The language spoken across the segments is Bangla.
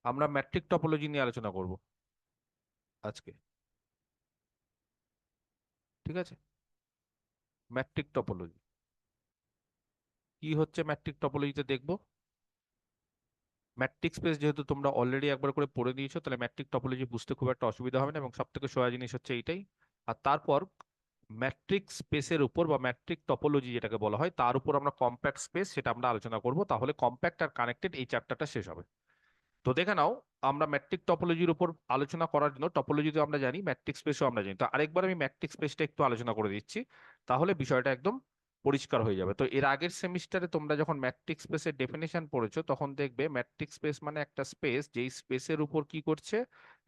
আমরা ম্যাট্রিক টপোলজি নিয়ে আলোচনা করব আজকে। ঠিক আছে, ম্যাট্রিক টপোলজি কি হচ্ছে ম্যাট্রিক টপোলজিতে দেখবো। ম্যাট্রিক স্পেস যেহেতু তোমরা অলরেডি একবার করে পড়ে নিয়েছো, তাহলে ম্যাট্রিক টপোলজি বুঝতে খুব একটা অসুবিধা হবে না, এবং সব থেকে সোজা জিনিস হচ্ছে এইটাই। আর তারপর ম্যাট্রিক স্পেসের উপর বা ম্যাট্রিক টপোলজি যেটাকে বলা হয় তার উপর আমরা কম্প্যাক্ট স্পেস সেটা আমরা আলোচনা করব, তাহলে কম্প্যাক্ট আর কানেক্টেড এই চ্যাপ্টারটা শেষ হবে। তো দেখে নাও, আমরা ম্যাট্রিক টপোলজির উপর আলোচনা করার জন্য টপোলজি তো আমরা জানি, ম্যাট্রিক স্পেসও আমরা জানি, তো আরেকবার আমি ম্যাট্রিক স্পেসটা একটু আলোচনা করে দিচ্ছি, তাহলে বিষয়টা একদম পরিষ্কার হয়ে যাবে। তো এর আগের সেমিস্টারে তোমরা যখন ম্যাট্রিক স্পেসের ডেফিনেশন পড়েছো তখন দেখবে ম্যাট্রিক স্পেস মানে একটা স্পেস যেই স্পেসের উপর কি করছে,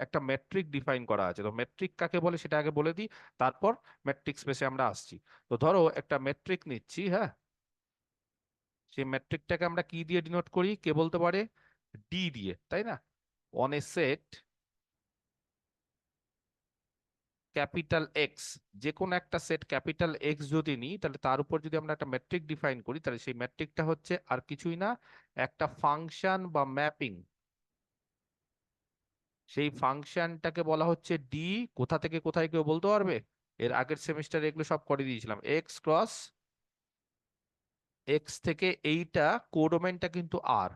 একটা ম্যাট্রিক ডিফাইন করা আছে। তো ম্যাট্রিক কাকে বলে সেটা আগে বলে দিই, তারপর ম্যাট্রিক স্পেসে আমরা আসছি। তো ধরো একটা ম্যাট্রিক নিচ্ছি, হ্যাঁ, সেই ম্যাট্রিকটাকে আমরা কি দিয়ে ডিনোট করি, কে বলতে পারে? ডি দিয়ে, তাই না? On a set capital x, যে কোনো একটা সেট ক্যাপিটাল এক্স যদি নিই, তাহলে তার উপর যদি আমরা একটা ম্যাট্রিক ডিফাইন করি, তাহলে সেই ম্যাট্রিকটা হচ্ছে আর কিছুই না, একটা ফাংশন বা ম্যাপিং। সেই ফাংশনটাকে বলা হচ্ছে ডি। কোথা থেকে কোথায় কেউ বলতে পারবে? এর আগের সেমিস্টারে এগুলো সব করে দিয়েছিলাম, এক্স ক্রস এক্স থেকে এইটা কোডোমেনটা কিন্তু আর,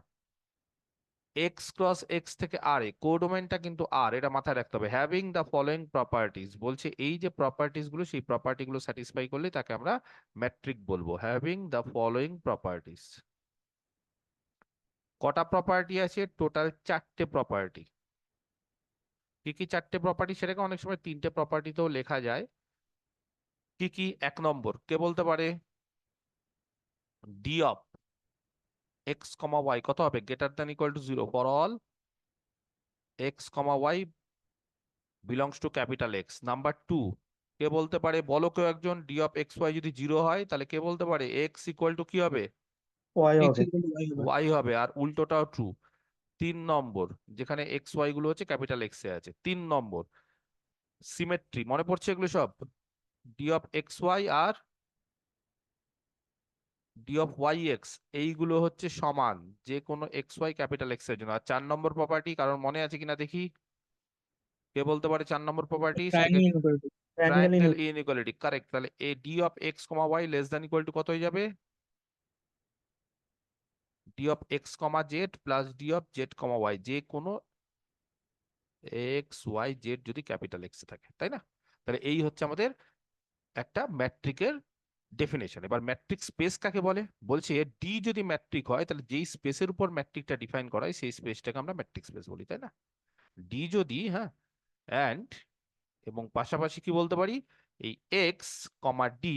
এক্স ক্রস এক্স থেকে আর এ কোডোমেনটা কিন্তু আর, এটা মাথায় রাখতে হবে। হ্যাভিং দ্য ফলোইং প্রপার্টিজ বলছে, এই যে প্রপার্টিজ গুলো সেই প্রপার্টি গুলো স্যাটিসফাই করলে তাকে আমরা ম্যাট্রিক বলবো। হ্যাভিং দ্য ফলোইং প্রপার্টিজ, কটা প্রপার্টি আছে? টোটাল চারটে প্রপার্টি। কি কি চারটে প্রপার্টি? সেটাকে অনেক সময় তিনটে প্রপার্টিতেও লেখা যায়। কি কি? এক নম্বর, কে বলতে পারে? D of x comma Y কত হবে? Greater than equal to zero for all x comma y belongs to capital x. Number two, কে বলতে পারে? বলো কেউ একজন, ডি অফ এক্স ওয়াই যদি জিরো হয় তাহলে কে বলতে পারে এক্স ইকুয়াল টু কি হবে? ওয়াই এক্স হবে। ইকুয়াল টু ওয়াই হবে। ওয়াই হবে, আর উল্টোটাও ট্রু। তিন নম্বর, যেখানে এক্স ওয়াই গুলো হচ্ছে ক্যাপিটাল এক্স এ আছে। তিন নম্বর, সিমেট্রি, মনে পড়ছে এগুলো সব? ডি অফ এক্স ওয়াই আর ডি অফ ওয়াই এক্স, এইগুলো হচ্ছে সমান যে কোনো এক্স ওয়াই ক্যাপিটাল এক্স এর জন্য। আর চার নম্বর প্রপার্টি, কারণ মনে আছে কিনা দেখি, কে বলতে পারে চার নম্বর প্রপার্টি? সেটাকে triangle inequality. Triangle triangle inequality, correct. তাহলে এ d of x comma Y less than equal to কত হয়ে যাবে? D of x comma z plus d of z comma y, যে কোনো এক্স ওয়াই জেড যদি ক্যাপিটাল এক্স থাকে, তাই না? তাহলে এই হচ্ছে আমাদের একটা ম্যাট্রিকের ডেফিনেশন। এবার ম্যাট্রিক স্পেস কাকে বলে? বলছে ডি যদি ম্যাট্রিক হয় তাহলে যেই স্পেসের উপর ম্যাট্রিকটা ডিফাইন করা হয় সেই স্পেসটাকে আমরা ম্যাট্রিক স্পেস বলি, তাই না? ডি যদি, হ্যাঁ, অ্যান্ড, এবং পাশাপাশি কি বলতে পারি, এই এক্স কমা ডি,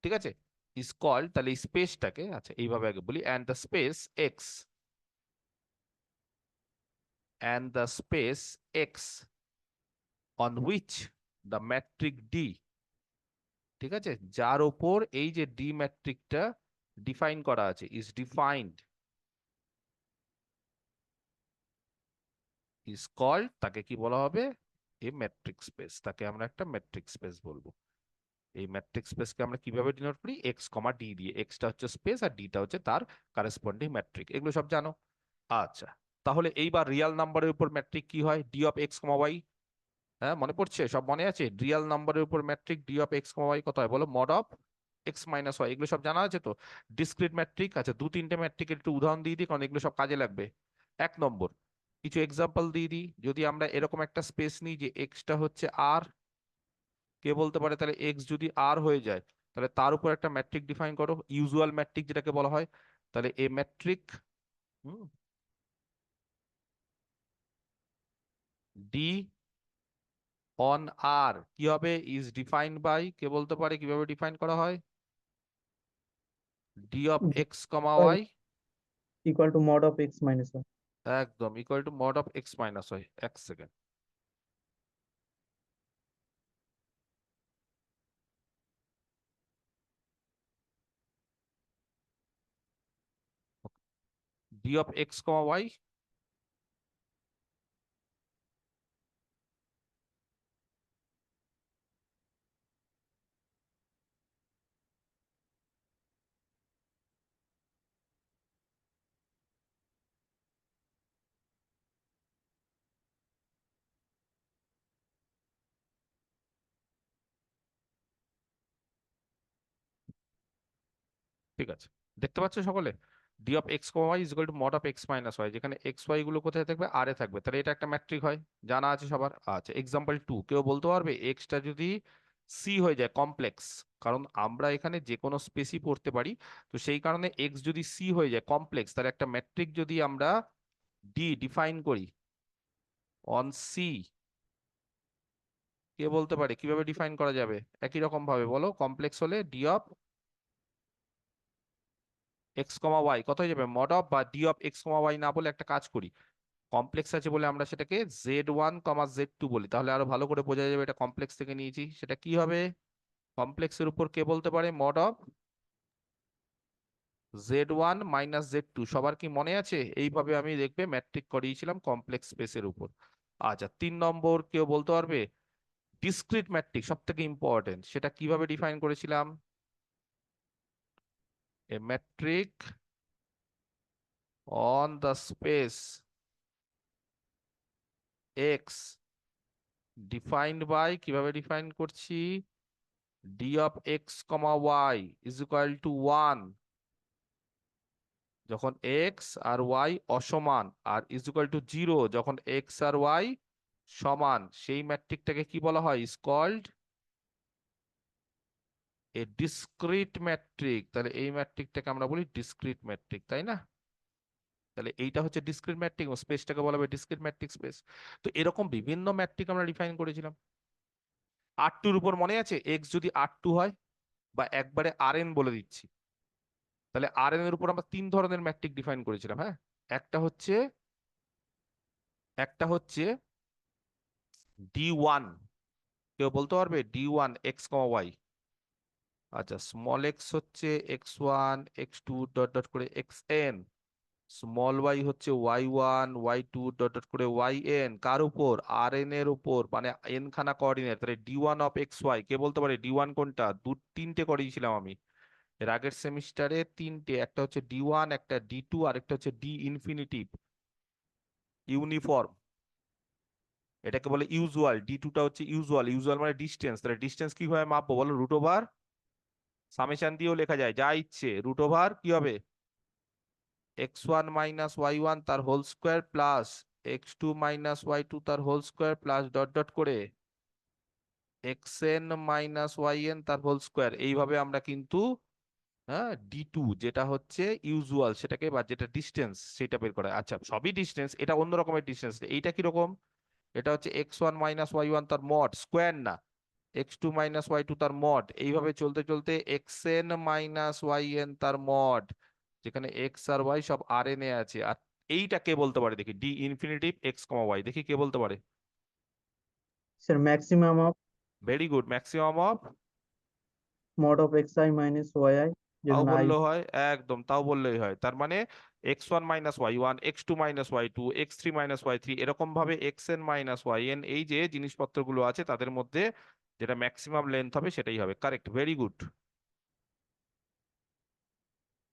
ঠিক আছে, ইজ কল্ড, তাহলে এই স্পেসটাকে, আচ্ছা এইভাবে আগে বলি, and the space x, and the space x on which the metric D, ঠিক আছে, যার ওপর এই যে ডি ম্যাট্রিকটা ডিফাইন করা আছে, ইজ ডিফাইন্ড, ইজ কল্ড, তাকে কি বলা হবে? এ ম্যাট্রিক স্পেস, তাকে আমরা একটা ম্যাট্রিক স্পেস বলবো। এই ম্যাট্রিক স্পেসকে আমরা কিভাবে ডিনোট করি? এক্স কমা ডি দিয়ে। এক্সটা হচ্ছে স্পেস আর ডিটা হচ্ছে তার কারেসপন্ডিং ম্যাট্রিক। এগুলো সব জানো? আচ্ছা, তাহলে এইবার রিয়াল নাম্বারের উপর ম্যাট্রিক কি হয়? D of x comma y, হ্যাঁ মনে পড়ছে? সব মনে আছে? রিয়াল নাম্বারের উপর metric d of x comma Y কত হয় বলো? Mod of x minus y. এগুলো সব জানা আছে তো? ডিসক্রিট ম্যাট্রিক, আচ্ছা দু তিনটে ম্যাট্রিকের একটু উদাহরণ দিয়ে দিই, কারণ এগুলো সব কাজে লাগবে। এক নম্বর, কিছু এক্সাম্পল দিয়ে দিই। যদি আমরা এরকম একটা স্পেস নিই যে এক্সটা হচ্ছে আর, কে বলতে পারে তাহলে এক্স যদি আর হয়ে যায় তাহলে তার উপর একটা ম্যাট্রিক ডিফাইন করো, ইউজুয়াল ম্যাট্রিক যেটাকে বলা হয়। তাহলে এ ম্যাট্রিক ডি অন আর কি হবে? ইজ ডিফাইন্ড বাই, কে বলতে পারে কিভাবে ডিফাইন করা হয়? D of x comma y, equal to mod of x minus y. একদম equal to mod of x minus y. এক second, d of x comma y ঠিক আছে, দেখতে পাচ্ছ সকলে, d of x comma y is equal to mod of x minus y, যেখানে এক্স ওয়াই গুলো কোথায় থাকবে, আর এ থাকবে, তাহলে এটা একটা ম্যাট্রিক হয়, জানা আছে সবার। আচ্ছা, এক্সাম্পল 2, কেউ বলতে পারবে এক্সটা যদি সি হয়ে যায় কমপ্লেক্স, কারণ আমরা এখানে যে কোনো স্পেসই পড়তে পারি, তো সেই কারণে এক্স যদি সি হয়ে যায় কমপ্লেক্স, তাহলে একটা ম্যাট্রিক যদি আমরা ডি ডিফাইন করি অন সি, কে বলতে পারে কিভাবে ডিফাইন করা যাবে? একই রকম ভাবে বলো, কমপ্লেক্স হলে d of x comma Y কত হয়ে যাবে, মড অফ বা d of x comma y না বলে একটা কাজ করি, কমপ্লেক্স আছে বলে আমরা সেটাকে z1 কমা z2 বলি, তাহলে আরো ভালো করে বোঝা যাবে এটা কমপ্লেক্স থেকে নিয়েছি। সেটা কি হবে, কমপ্লেক্সের উপর কে বলতে পারে, mod of z1 minus z2, সবার কি মনে আছে? এইভাবে আমি দেখবে ম্যাট্রিক করিয়েছিলাম কমপ্লেক্স স্পেসের উপর। আচ্ছা, 3 নম্বর কেউ বলতে পারবে, ডিসক্রিট ম্যাট্রিক সব থেকে ইম্পর্টেন্ট, সেটা কিভাবে ডিফাইন করেছিলাম, a metric on the space x defined by, কিভাবে ডিফাইন করছি, d of x comma y is equal to 1 যখন এক্স আর ওয়াই অসমান, আর ইজ ইকুয়াল টু 0 যখন এক্স আর ওয়াই সমান, সেই ম্যাট্রিকটাকে কি বলা হয়, is called a discrete metric. তাহলে এই ম্যাট্রিকটাকে আমরা বলি ডিসক্রিট ম্যাট্রিক, তাই না? তাহলে এইটা হচ্ছে ডিসক্রিট ম্যাট্রিক, স্পেসটাকে বলা হবে ডিসক্রিট ম্যাট্রিক স্পেস। তো এরকম বিভিন্ন ম্যাট্রিক আমরা ডিফাইন করেছিলাম। আর টুর উপর মনে আছে, এক্স যদি আর টু হয়, বা একবারে আর এন বলে দিচ্ছি, তাহলে আর এন এর উপর আমরা 3 ধরনের ম্যাট্রিক ডিফাইন করেছিলাম। হ্যাঁ, একটা হচ্ছে একটা হচ্ছে D1, কেউ বলতে পারবে D1 এক্স কমা ওয়াই? আচ্ছা, স্মল এক্স হচ্ছে x1 x2 ডট ডট করে xn, স্মল ওয়াই হচ্ছে y1 y2 ডট ডট করে yn, কার উপর, আর এন এর উপর, মানে এন খানা কোঅর্ডিনেট। তাহলে D1 অফ এক্স ওয়াই, কে বলতে পারে D1 কোনটা? 3টে করিয়েছিলাম আমি এর আগের সেমিস্টারে, 3টে, একটা হচ্ছে D1, একটা D2, আর একটা হচ্ছে ডি ইনফিনিটিভ ইউনিফর্ম, এটাকে বলে ইউজুয়াল। D2টা হচ্ছে ইউজুয়াল, ইউজুয়াল মানে ডিস্টেন্স। তাহলে ডিস্টেন্স কিভাবে মাপবো বলো, রুট ওভার সামেশন দিয়েও লেখা যায়, যা ইচ্ছে, রুট ওভার কি হবে, x1 মাইনাস y1 তার whole square plus x2 minus y2 তার whole square plus dot dot করে xn মাইনাস yn তার হোল স্কোয়ার। এইভাবে আমরা কিন্তু, হ্যাঁ, D2 যেটা হচ্ছে ইউজুয়াল সেটাকে, বা যেটা ডিস্টেন্স সেটা বের করা। আচ্ছা, সবই ডিস্টেন্স, এটা অন্য রকমের ডিস্টেন্স। এইটা কিরকম, এটা হচ্ছে x1 মাইনাস y1 তার মড, স্কোয়ার না, x2 মাইনাস y2 তার মড, এইভাবে চলতে চলতে xn মাইনাস yn তার মড, যেখানে x আর y সব আর এন এ আছে। আর এইটা কে বলতে পারে দেখি, d infinity x comma y, দেখি কে বলতে পারে। Sir maximum of very good, maximum of, mod of x i minus y i, তাও যেখানে আই। বললেও হয়, একদম তাও বললেই হয়। তার মানে x1 minus y1, x2 minus y2, x3 minus y3, এরকম ভাবে xn মাইনাস yn, এই যে জিনিসপত্রগুলো আছে তাদের মধ্যে যেটা ম্যাক্সিমাম লেন্থ হবে সেটাই হবে। Correct, very good.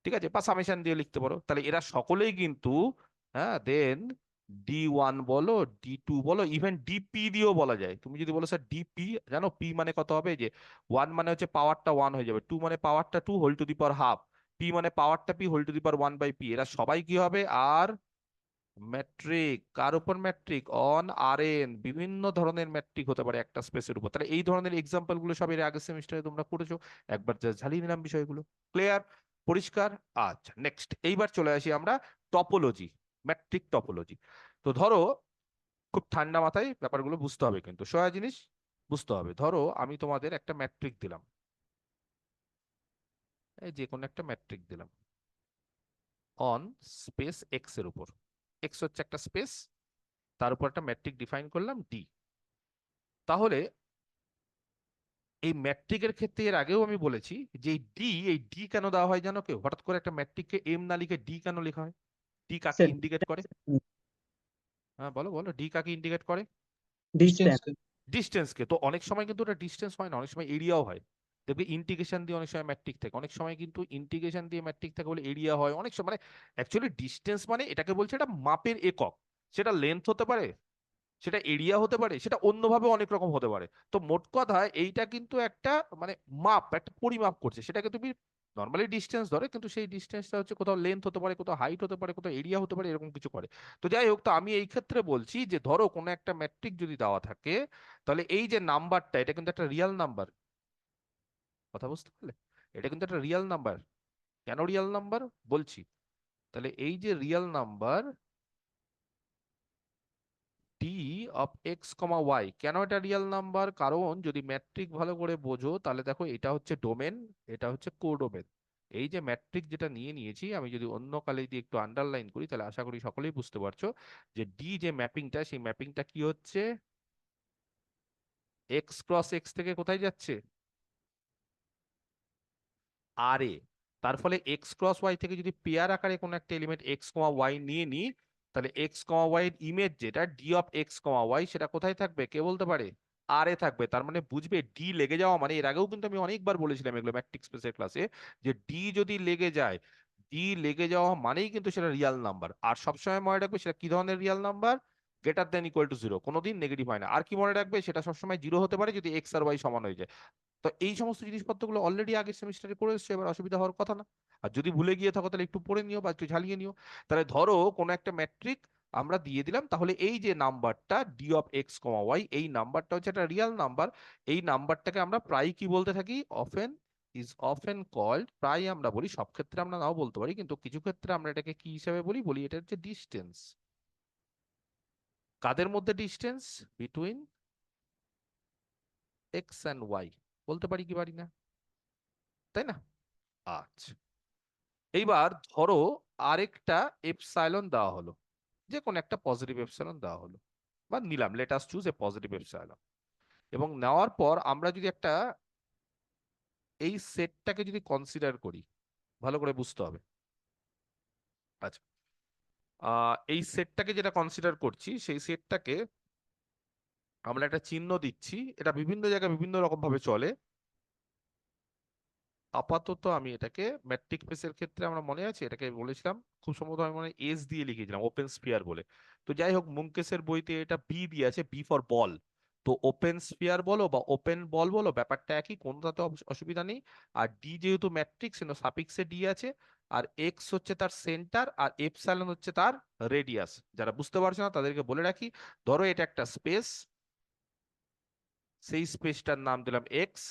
ঠিক আছে, বা সামেশন দিয়ে লিখতে পারো। তাহলে এরা সকলেই কিন্তু, হ্যাঁ, দেন D1 বলো, D2 বলো, ইভেন ডিপি দিয়েও বলা যায়। তুমি যদি বলো স্যার ডিপি, জানো পি মানে কত হবে, যে 1 মানে হচ্ছে পাওয়ারটা 1 হয়ে যাবে, 2 মানে পাওয়ারটা 2 whole to the power half, p মানে পাওয়ারটা p whole to the power 1/p। এরা সবাই কি হবে, আর ম্যাট্রিক, কার উপর ম্যাট্রিক, অন আর এন, বিভিন্ন ধরনের ম্যাট্রিক হতে পারে একটা স্পেসের উপর। তাহলে এই ধরনের এক্সাম্পল গুলো সব এর আগের সেমিস্টারে তোমরা করেছো, একবার যা ঝালিয়ে নিলাম বিষয়গুলো। ক্লিয়ার, পরিষ্কার? আচ্ছা, নেক্সট, এইবার চলে আসি আমরা টপোলজি, ম্যাট্রিক টপোলজি। তো ধরো, খুব ঠান্ডা মাথায় ব্যাপারগুলো বুঝতে হবে, কিন্তু সোজা জিনিস বুঝতে হবে। ধরো আমি তোমাদের একটা ম্যাট্রিক দিলাম, এই যে কোনো একটা ম্যাট্রিক দিলাম অন স্পেস এক্স এর উপর, এক্স হচ্ছে একটা স্পেস, তার উপর একটা ম্যাট্রিক ডিফাইন করলাম ডি। তাহলে এই ম্যাট্রিকের ক্ষেত্রে এর আগেও আমি বলেছি যে এই ডি কেন দেওয়া হয় জানো কেউ? হঠাৎ করে একটা ম্যাট্রিককে এম না লিখে ডি কেন লেখা হয়? ডি কাকে স্যার ইন্ডিকেট করে? হ্যাঁ বলো বলো, ডি কাকে ইন্ডিকেট করে? ডিস্টেন্স। ডিস্টেন্সকে। তো অনেক সময় কিন্তু ওটা ডিস্টেন্স হয় না, অনেক সময় এরিয়াও হয়। দেখবে ইন্টিগ্রেশন দিয়ে অনেক সময় ম্যাট্রিক থাকে, অনেক সময় কিন্তু ইন্টিগ্রেশন দিয়ে ম্যাট্রিক থাকে বলে এরিয়া হয়, অনেক সময় মানে অ্যাকচুয়ালি ডিস্টেন্স মানে এটাকে বলছে এটা মাপের একক। সেটা লেন্থ হতে পারে, সেটা এরিয়া হতে পারে, সেটা অন্যভাবে অনেক রকম হতে পারে। তো মোট কথা এইটা কিন্তু একটা মানে মাপ, একটা পরিমাপ করছে, সেটাকে তুমি নর্মালি ডিস্টেন্স ধরে, কিন্তু সেই ডিস্টেন্সটা হচ্ছে কোথাও লেন্থ হতে পারে, কোথাও হাইট হতে পারে, কোথাও এরিয়া হতে পারে, এরকম কিছু করে। তো যাই হোক, তো আমি এই ক্ষেত্রে বলছি যে ধরো কোনো একটা ম্যাট্রিক যদি দেওয়া থাকে, তাহলে এই যে নাম্বারটা, এটা কিন্তু একটা রিয়েল নাম্বার। কথা বুঝতে পারলে? এটা কিন্তু একটা রিয়েল নাম্বার। কেন রিয়েল নাম্বার বলছি। তাহলে এই যে real number d of x comma Y, কেন এটা রিয়েল নাম্বার? কারণ যদি ম্যাট্রিক ভালো করে বোঝো তাহলে দেখো, এটা হচ্ছে ডোমেন, এটা হচ্ছে কোডোমেন। এই যে ম্যাট্রিক যেটা নিয়ে নিয়েছি, আমি যদি অন্য কালে দিয়ে একটু আন্ডারলাইন করি, তাহলে আশা করি সকলেই বুঝতে পারছো যে ডি যে ম্যাপিংটা, সেই ম্যাপিংটা কি হচ্ছে, এক্স ক্রস এক্স থেকে কোথায় যাচ্ছে, আর এ। তার ফলে এক্স ক্রস ওয়াই থেকে যদি পেয়ার আকারে কোনো একটা এলিমেন্ট এক্স কমা ওয়াই নিয়ে নিই, তাহলে এক্স কমা ওয়াই এর ইমেজ যেটা d of x comma y, সেটা কোথায় থাকবে কে বলতে পারে? আর এ থাকবে। তার মানে বুঝবে ডি লেগে যাওয়া মানে, এর আগেও কিন্তু আমি অনেকবার বলেছিলাম এগুলো ম্যাট্রিক্স স্পেসের ক্লাসে, যে ডি যদি লেগে যায়, ডি লেগে যাওয়া মানেই কিন্তু সেটা রিয়াল নাম্বার। আর সবসময় মনে রাখবে সেটা কি ধরনের Real number, greater than equal to zero, কোনোদিন নেগেটিভ হয় না। আর কি মনে রাখবে, সেটা সবসময় জিরো হতে পারে যদি এক্স আর ওয়াই সমান হয়ে যায়। তো এই সমস্ত জিনিসপত্রগুলো অলরেডি আগের সেমিস্টারে করে এসছো, এবার অসুবিধা হওয়ার কথা না। আর যদি ভুলে গিয়ে থাকো তাহলে একটু পড়ে নিও বা একটু ঝালিয়ে নিও। তাহলে ধরো কোনো একটা ম্যাট্রিক আমরা দিয়ে দিলাম, তাহলে এই যে নাম্বারটা d of x comma y, এই নাম্বারটা হচ্ছে একটা রিয়েল নাম্বার। এই নাম্বারটাকে আমরা প্রায় কি বলতে থাকি, অফেন, ইজ অফেন কল্ড, প্রায় আমরা বলি, সব ক্ষেত্রে আমরা নাও বলতে পারি, কিন্তু কিছু ক্ষেত্রে আমরা এটাকে কি হিসাবে বলি, বলি এটা হচ্ছে ডিস্টেন্স। কাদের মধ্যে distance? Between x and y. বলতে পারি কি পারি না? তাই না? আচ্ছা, এইবার ধরো আরেকটা এপসাইলন দেওয়া হলো, যে কোনো একটা পজিটিভ এপসাইলন দেওয়া হলো, বা নিলাম, let us choose a positive epsilon. এবং নেওয়ার পর আমরা যদি একটা, এই সেটটাকে যদি কনসিডার করি, ভালো করে বুঝতে হবে। আচ্ছা, এই সেটটাকে যেটা কনসিডার করছি, সেই সেটটাকে আমরা একটা চিহ্ন দিচ্ছি। এটা বিভিন্ন জায়গায় বিভিন্ন রকম ভাবে চলে। আপাতত আমি এটাকে ম্যাট্রিক স্পেসের ক্ষেত্রে, আমরা মনে আছে এটাকে বলেছিলাম, খুব সম্ভবত আমি মনে হয় এস দিয়ে লিখেছিলাম, ওপেন স্ফিয়ার বলে। তো যাই হোক, মুঙ্কেসের বইতে এটা বি দিয়ে আছে, বি ফর বল। তো ওপেন স্ফিয়ার বলো বা ওপেন বল বলো, ব্যাপারটা একই, কোনটাতে অসুবিধা নেই। আর ডি যেহেতু ম্যাট্রিক্স, সাফিক্সে ডি আছে। আর এক্স হচ্ছে তার সেন্টার, আর এপসাইলন হচ্ছে তার রেডিয়াস। যারা বুঝতে পারছো না তাদেরকে বলে রাখি, ধরো এটা একটা স্পেস, সেই স্পেসটার নাম দিলাম এক্স।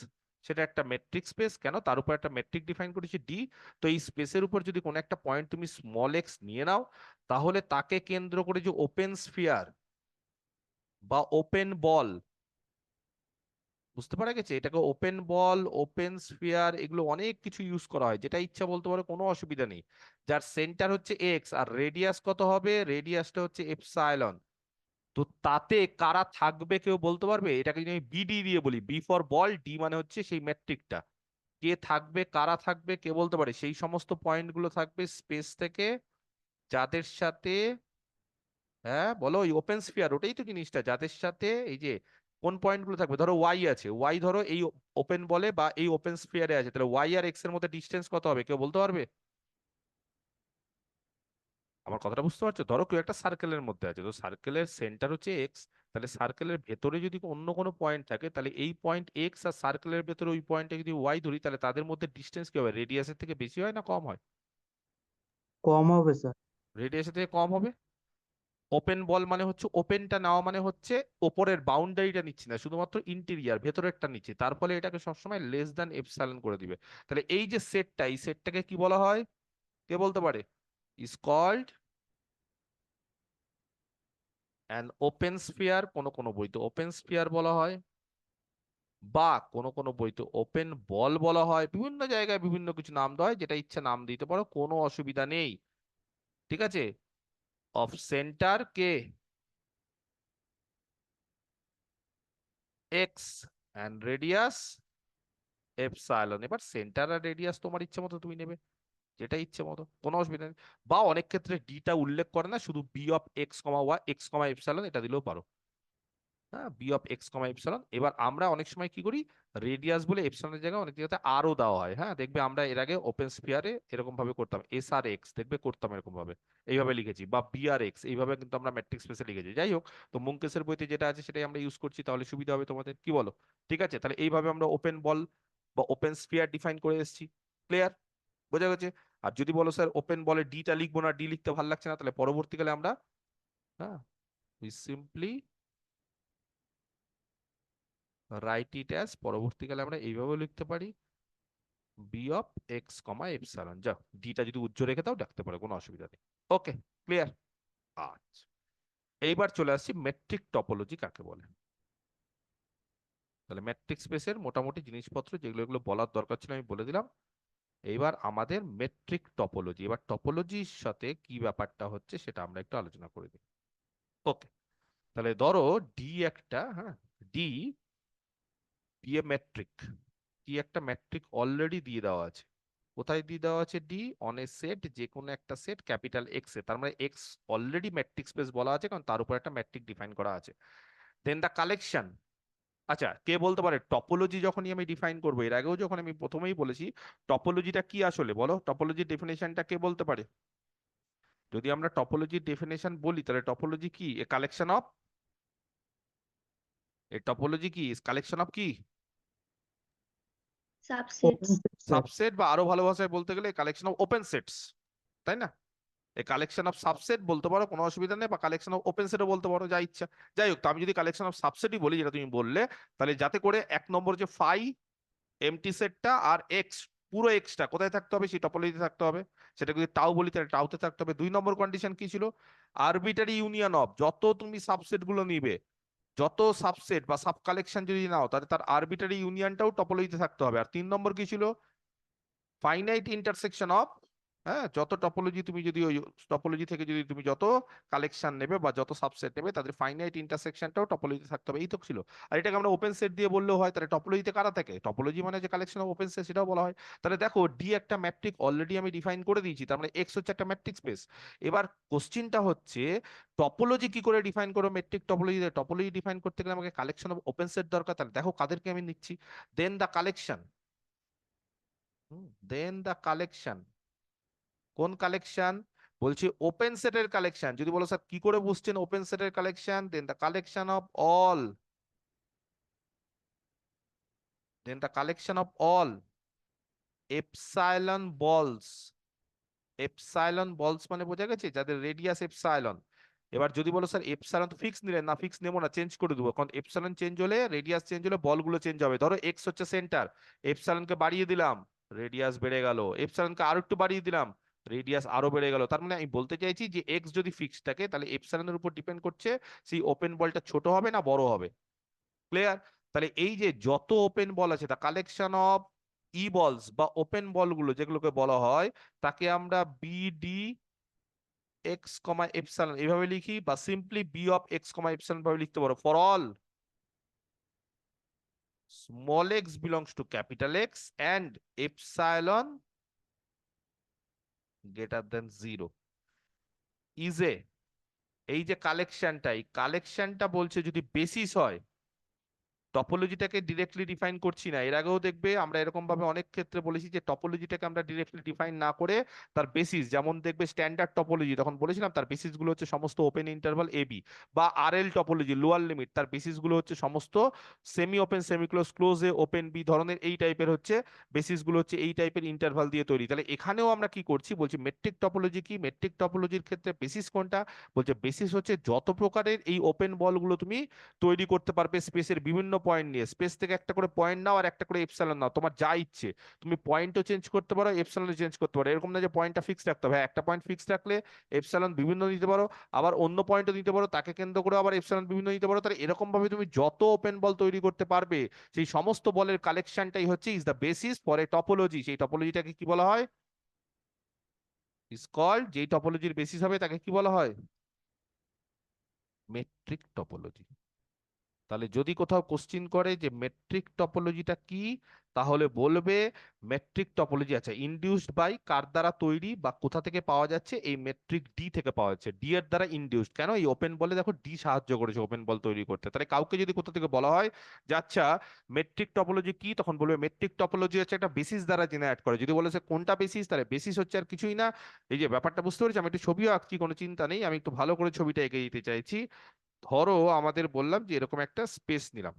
সেটা একটা মেট্রিক স্পেস, কেন? তার উপর একটা মেট্রিক ডিফাইন করেছি ডি। তো এই স্পেসের উপর যদি কোনো একটা পয়েন্ট তুমি স্মল এক্স নিয়ে নাও, তাহলে তাকে কেন্দ্র করে যে ওপেন স্ফিয়ার বা ওপেন বল, বুঝতে পারা গেছে? এটাকে ওপেন বল, ওপেন স্ফিয়ার, এগুলো অনেক কিছু ইউজ করা হয়, যেটা ইচ্ছা বলতে পারো, কোনো অসুবিধা নেই। যার সেন্টার হচ্ছে এক্স, আর রেডিয়াস কত হবে? রেডিয়াসটা হচ্ছে এপসাইলন। তো তাতে কারা থাকবে কেউ বলতে পারবে? এটাকে যদি আমি বিডি দিয়ে বলি, বি ফর বল, ডি মানে হচ্ছে সেই ম্যাট্রিকটা, কে থাকবে, কারা থাকবে, কে বলতে পারে? সেই সমস্ত পয়েন্ট গুলো থাকবে স্পেস থেকে, যাদের সাথে, হ্যাঁ বলো, ওই ওপেন স্ফিয়ার, ওটাই তো জিনিসটা, যাদের সাথে এই যে কোন পয়েন্ট গুলো থাকবে, ধরো ওয়াই আছে, ওয়াই ধরো এই ওপেন বলে বা এই ওপেন স্ফিয়ারে আছে, তাহলে ওয়াই আর এক্স এর মধ্যে ডিস্টেন্স কত হবে কেউ বলতে পারবে? আমার কথাটা বুঝতে পারছো? ধরো কেউ একটা সার্কেলের মধ্যে আছে, তো সার্কেলের সেন্টার হচ্ছে এক্স, তাহলে সার্কেলের ভেতরে যদি অন্য কোনো পয়েন্ট থাকে, তাহলে এই পয়েন্ট এক্স আর সার্কেলের ভেতরে ওই পয়েন্টে যদি ওয়াই ধরি, তাহলে তাদের মধ্যে ডিস্টেন্স কি হবে? রেডিয়াসের থেকে বেশি হয় না কম হয়? কম হবে স্যার। রেডিয়াসের থেকে কম হবে। ওপেন বল মানে হচ্ছে, ওপেনটা নেওয়া মানে হচ্ছে ওপরের বাউন্ডারিটা নিচ্ছি না, শুধুমাত্র ইন্টেরিয়ার ভেতরেরটা নিচ্ছি, তার ফলে এটাকে সবসময় লেস দ্যান এপসাইলন করে দিবে। তাহলে এই যে সেটটা, এই সেটটাকে কি বলা হয় কে বলতে পারে? Is called an open sphere, কোনো কোনো বইতে ওপেন স্ফিয়ার বলা হয়, বা কোনো কোনো বইতে ওপেন বল বলা হয়, বিভিন্ন জায়গায় বিভিন্ন কিছু নাম দেওয়া হয়, যেটা ইচ্ছা নাম দিতে পারো, কোনো অসুবিধা নেই। ঠিক আছে? Of centre K? X, and radius epsilon. এবার সেন্টার আর রেডিয়াস তোমার ইচ্ছে মতো তুমি নেবে, যেটা ইচ্ছে মতো, কোনো অসুবিধা নেই। বা অনেক ক্ষেত্রে ডিটা উল্লেখ করে না, শুধু b of x comma y, x comma epsilon, এটা দিলেও পারো। হ্যাঁ, b of x comma epsilon. এবার আমরা অনেক সময় কি করি, রেডিয়াস বলে এপসাইলনের জায়গায় অনেক জায়গাতে আরও দেওয়া হয়। হ্যাঁ, দেখবে আমরা এর আগে ওপেন স্ফিয়ারে এরকম ভাবে করতাম, এস আর এক্স দেখবে করতাম এরকম ভাবে, এইভাবে লিখেছি, বা বি আর এক্স এইভাবে কিন্তু আমরা ম্যাট্রিক্স স্পেসে লিখেছি। যাই হোক, তো মুঙ্কেসের বইতে যেটা আছে সেটাই আমরা ইউজ করছি, তাহলে সুবিধা হবে তোমাদের, কি বলো? ঠিক আছে, তাহলে এইভাবে আমরা ওপেন বল বা ওপেন স্ফিয়ার ডিফাইন করে এসেছি। ক্লিয়ার? বোঝা গেছে? আর যদি বলো স্যার ওপেন বলে ডিটা লিখবো না, ডি লিখতে ভালো লাগছে না, তাহলে পরবর্তীকালে আমরা হ্যাঁ we simply write it as, পরবর্তীকালে আমরা এইভাবে লিখতে পারি b of x comma epsilon. যা ডিটা যদি উজ্জ্ব রেখে দাও ডাকতে পারে, কোনো অসুবিধা নেই। ওকে, ক্লিয়ার। আচ্ছা, এইবার চলে আসছি মেট্রিক টপোলজি কাকে বলে। তাহলে ম্যাট্রিক্স স্পেসের মোটামুটি জিনিসপত্র যেগুলো এগুলো বলার দরকার ছিল আমি বলে দিলাম। এইবার আমাদের মেট্রিক টপোলজি, এবার টপোলজির সাথে কি ব্যাপারটা হচ্ছে সেটা আমরা একটু আলোচনা করে দিই। ওকে, তাহলে ধরো ডি একটা, হ্যাঁ ডি ডি এ ম্যাট্রিক, কি একটা ম্যাট্রিক অলরেডি দিয়ে দেওয়া আছে। কোথায় দিয়ে দেওয়া আছে? ডি অন এ সেট, যে কোনো একটা সেট ক্যাপিটাল এক্স এ, তার মানে এক্স অলরেডি ম্যাট্রিক স্পেস বলা আছে কারণ তার উপর একটা ম্যাট্রিক ডিফাইন করা আছে। দেন দা কালেকশন। আচ্ছা, কে বলতে পারে টপোলজি যখনই আমি ডিফাইন করবো, এর আগেও যখন আমি প্রথমেই বলেছি টপোলজিটা কি আসলে, বলো টপোলজির ডেফিনেশনটা কে বলতে পারে? যদি আমরা টপোলজির ডেফিনেশন বলি তাহলে টপোলজি কি? A collection of, A topology কি কালেকশন অফ কি? Open subsets. সেট। সাবসেট, বা আরো ভালো ভাষায় বলতে গেলে কালেকশন অফ ওপেন সেটস, তাই না? এই কালেকশন অফ সাবসেট বলতে পারো, কোনো অসুবিধা নেই, বা কালেকশন অফ ওপেন সেটও বলতে পারো, যা ইচ্ছা। যাই হোক, তো আমি যদি কালেকশন অফ সাবসেটই বলি যেটা তুমি বললে, তাহলে যাতে করে এক নম্বর যে ফাই এমটি সেটটা আর এক্স, পুরো এক্সটা কোথায় থাকতে হবে? সেই টপোলজিতে থাকতে হবে। সেটা যদি টাউ বলি তাহলে টাউতে থাকতে হবে। দুই নম্বর কন্ডিশন কি ছিল? আরবিটারি ইউনিয়ন অফ, যত তুমি সাবসেট গুলো নিবে, যত সাবসেট বা সাব কালেকশন যদি নাও তাহলে তার আরবিটারি ইউনিয়নটাও টপোলজিতে থাকতে হবে। আর তিন নম্বর কি ছিল? ফাইনাইট ইন্টারসেকশন অফ, হ্যাঁ যত টপোলজি তুমি যদি ওই টপোলজি থেকে যদি তুমি যত কালেকশন নেবে বা যত সাবসেট নেবে তাদের ফাইনাইট ইন্টারসেকশনটাও টপোলজি থাকতে হবে। এই তো ছিল। আর এটাকে আমরা ওপেন সেট দিয়ে বললেও হয়। তাহলে টপোলজিতে কারা থাকে? টপোলজি মানে যে কালেকশন অফ ওপেন সেট সেটাও বলা হয়। তাহলে দেখো ডি একটা ম্যাট্রিক অলরেডি আমি ডিফাইন করে দিয়েছি, তার মানে এক্স হচ্ছে একটা ম্যাট্রিক স্পেস। এবার কোশ্চিনটা হচ্ছে টপোলজি কি করে ডিফাইন করো? মেট্রিক টপোলজি, টপোলজি ডিফাইন করতে গেলে আমাকে কালেকশন অফ ওপেন সেট দরকার। তাহলে দেখো কাদেরকে আমি নিচ্ছি। Then the collection, then the collection, কোন কালেকশন? বলছি ওপেন সেটের কালেকশন। যদি বলো স্যার কি করে বুঝছেন ওপেন সেটের collection? Then the collection of all, then the collection of all epsilon balls. Epsilon balls মানে বোঝা গেছে যাদের রেডিয়াস এপসাইলন। এবার যদি বলো স্যার এপসাইলন তো ফিক্স নিলেন না, ফিক্স নেবো না, চেঞ্জ করে দেবো, কারণ এপসাইলন চেঞ্জ হলে রেডিয়াস চেঞ্জ হলে বলগুলো চেঞ্জ হবে। ধরো এক্স হচ্ছে সেন্টার, এপসাইলনকে বাড়িয়ে দিলাম, রেডিয়াস বেড়ে গেল, এপসাইলনকে আরো একটু বাড়িয়ে দিলাম, রেডিয়াস আরো বেড়ে গেল। তার মানে আমি বলতে চাইছি যে এক্স যদি ফিক্স থাকে তাহলে এপসাইলনের উপর ডিপেন্ড করছে সেই ওপেন বলটা ছোট হবে না বড় হবে। ক্লিয়ার? তাহলে এই যে যত ওপেন বল আছে, দা কালেকশন অফ ই বলস বা ওপেন বলগুলো যেগুলোকে বলা হয় তাকে আমরা বিডি এক্স কমা এপসাইলন এইভাবে লিখি, বা simply b of x comma epsilon ভাবে লিখতে পারো। For all small x belongs to capital x and epsilon greater than zero is a, এই যে কালেকশনটা, এই কালেকশনটা বলছে যদি বেসিস হয়, টপোলজিটাকে ডিরেক্টলি ডিফাইন করছি না। এর আগেও দেখবে আমরা এরকম ভাবে অনেক ক্ষেত্রে বলেছি যে টপোলজিটাকে আমরা ডিরেক্টলি ডিফাইন না করে তার বেসিস, যেমন দেখবে স্ট্যান্ডার্ড টপোলজি তখন বলেছিলাম তার বেসিস গুলো হচ্ছে সমস্ত ওপেন ইন্টারভাল এ বি, বা R L topology lower limit তার বেসিস গুলো হচ্ছে সমস্ত semi open semi close close a open b ধরনের এই টাইপের হচ্ছে বেসিস গুলো হচ্ছে এই টাইপের ইন্টারভাল দিয়ে তৈরি। তাহলে এখানেও আমরা কি করছি বলছি মেট্রিক টপোলজি কি? মেট্রিক টপোলজির ক্ষেত্রে বেসিস কোনটা? বলছে বেসিস হচ্ছে যত প্রকারের এই ওপেন বলগুলো তুমি তৈরি করতে পারবে স্পেসের বিভিন্ন পয়েন্ট নিয়ে। স্পেস থেকে একটা করে পয়েন্ট নাও আর একটা করে এপসাইলন নাও, তোমার যা ইচ্ছে। তুমি পয়েন্টও চেঞ্জ করতে পারো, এপসাইলন চেঞ্জ করতে পারো। এরকম না যে পয়েন্টটা ফিক্স রাখতে হবে। হ্যাঁ, একটা পয়েন্ট ফিক্স রাখলে এপসাইলন বিভিন্ন নিতে পারো, আবার অন্য পয়েন্টও নিতে পারো, তাকে কেন্দ্র করে আবার এপসাইলন বিভিন্ন নিতে পারো। তাহলে এরকম ভাবে তুমি যত ওপেন বল তৈরি করতে পারবে সেই সমস্ত বলের কালেকশনটাই হচ্ছে is the basis for a topology. সেই টপোলজিটাকে কি বলা হয়? ইজ কল্ড, যেই টপোলজির বেসিস হবে তাকে কি বলা হয়? Metric topology. তাহলে যদি কোথাও কোশ্চিন করে যে মেট্রিক টপোলজিটা কি, তাহলে বলবে মেট্রিক টপোলজি আচ্ছা ইনডিউসড বাই কার দ্বারা তৈরি বা কোথা থেকে পাওয়া যাচ্ছে? এই মেট্রিক ডি থেকে পাওয়া যাচ্ছে। ডি এর দ্বারা ইনডিউসড। কেন? এই ওপেন বলে দেখো ডি সাহায্য করেছে ওপেন বল তৈরি করতে। তাহলে কাউকে যদি কোথা থেকে বলা হয় যে আচ্ছা মেট্রিক টপোলজি কি, তখন বলবে মেট্রিক টপোলজি হচ্ছে একটা বেসিস দ্বারা জেনারেট করে। যদি বলে সে কোনটা বেসিস, তাহলে বেসিস হচ্ছে আর কিছুই না। এই যে ব্যাপারটা বুঝতে পেরেছি, আমি একটু ছবিও আঁকছি, কোনো চিন্তা নেই, আমি একটু ভালো করে ছবিটা এঁকে দিতে চাইছি। ধরো আমাদের বললাম যে এরকম একটা স্পেস নিলাম,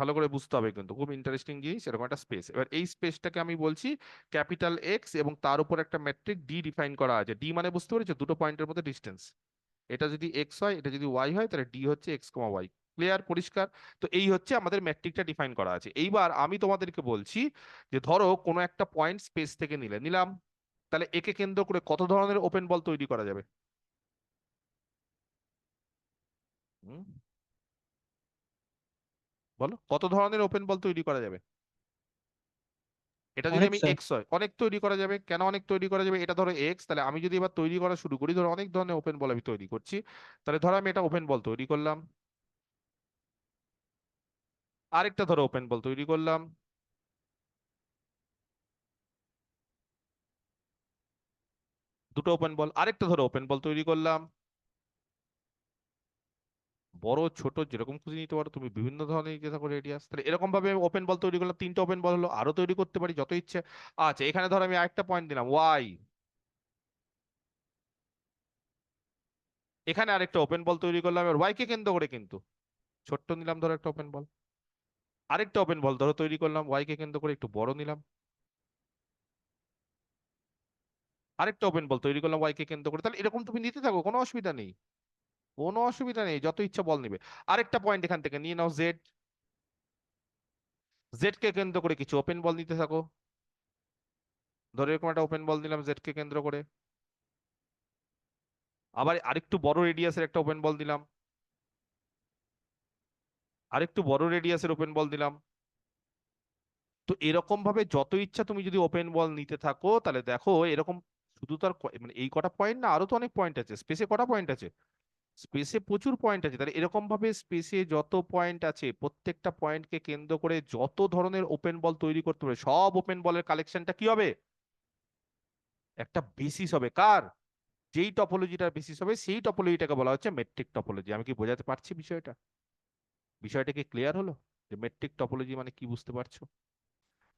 ভালো করে বুঝতে হবে, কিন্তু খুব ইন্টারেস্টিং জিনিস, এরকম একটা স্পেস। এবার এই স্পেসটাকে আমি বলছি ক্যাপিটাল এক্স, এবং তার উপর একটা ম্যাট্রিক ডি ডিফাইন করা আছে। ডি মানে বুঝতে পেরেছো, দুটো পয়েন্টের মধ্যে ডিস্টেন্স। এটা যদি এক্স হয়, এটা যদি ওয়াই হয়, তাহলে ডি হচ্ছে এক্স কমা ওয়াই। ক্লিয়ার, পরিষ্কার? তো এই হচ্ছে আমাদের ম্যাট্রিকটা ডিফাইন করা আছে। এইবার আমি তোমাদেরকে বলছি যে ধরো কোনো একটা পয়েন্ট স্পেস থেকে নিলাম, তাহলে একে কেন্দ্র করে কত ধরনের ওপেন বল তৈরি করা যাবে? হুম, বলো, কত ধরনের ওপেন বল তৈরি করা যাবে? এটা যদি অনেক আমি স্যার। এক্স হয়, অনেক তৈরি করা যাবে। কেন অনেক তৈরি করা যাবে? এটা ধরো এক্স, তাহলে আমি যদি এবার তৈরি করা শুরু করি, ধরো অনেক ধরনের ওপেন বল আমি তৈরি করছি, তাহলে ধরো আমি এটা ওপেন বল তৈরি করলাম, আরেকটা ধরো ওপেন বল তৈরি করলাম, দুটো ওপেন বল, আরেকটা ধরো ওপেন বল তৈরি করলাম। বড় ছোট যেরকম খুশি নিতে পারো তুমি, বিভিন্ন ধরনের নিতে থাকো রেডিয়াস। তাহলে এরকম ভাবে ওপেন বল তৈরি করলাম, তিনটা ওপেন বল হলো, আরো তৈরি করতে পারি যত ইচ্ছে। আচ্ছা, এখানে ধরো আমি আরেকটা পয়েন্ট দিলাম ওয়াই, এখানে আরেকটা ওপেন বল তৈরি করলাম, এবার ওয়াই কে কেন্দ্র করে কিন্তু ছোট্ট নিলাম ধরো একটা ওপেন বল, আরেকটা ওপেন বল ধরো তৈরি করলাম ওয়াই কে কেন্দ্র করে একটু বড় নিলাম, আরেকটা ওপেন বল তৈরি করলাম ওয়াই কে কেন্দ্র করে। তাহলে এরকম তুমি নিতে থাকো, কোনো অসুবিধা নেই, কোনো অসুবিধা নেই, যত ইচ্ছা বল নিবে। আরেকটা পয়েন্ট এখান থেকে নিয়ে নাও জেড, জেড কে কেন্দ্র করে কিছু ওপেন বল নিতে থাকো। ধরো এরকম একটা ওপেন বল নিলাম জেড কে কেন্দ্র করে, আবার আরেকটু বড় রেডিয়াসের একটা ওপেন বল দিলাম, আরেকটু বড় রেডিয়াসের ওপেন বল দিলাম। তো এরকম ভাবে যত ইচ্ছা তুমি যদি ওপেন বল নিতে থাকো, তাহলে দেখো এরকম শুধু তো আর মানে এই কটা পয়েন্ট না, আরো তো অনেক পয়েন্ট আছে স্পেসে। কটা পয়েন্ট আছে স্পেসে? প্রচুর পয়েন্ট আছে। তাহলে এরকম ভাবে স্পেসে যত পয়েন্ট আছে, প্রত্যেকটা পয়েন্টকে কেন্দ্র করে যত ধরনের ওপেন বল তৈরি করতে পারে, সব ওপেন বলের কালেকশনটা কি হবে? একটা বেসিস হবে। কার? যেই টপোলজিটার বেসিস হবে, সেই টপোলজিটাকে বলা হচ্ছে মেট্রিক টপোলজি। আমি কি বোঝাতে পারছি বিষয়টা? বিষয়টা কি ক্লিয়ার হলো যে মেট্রিক টপোলজি মানে কি, বুঝতে পারছো?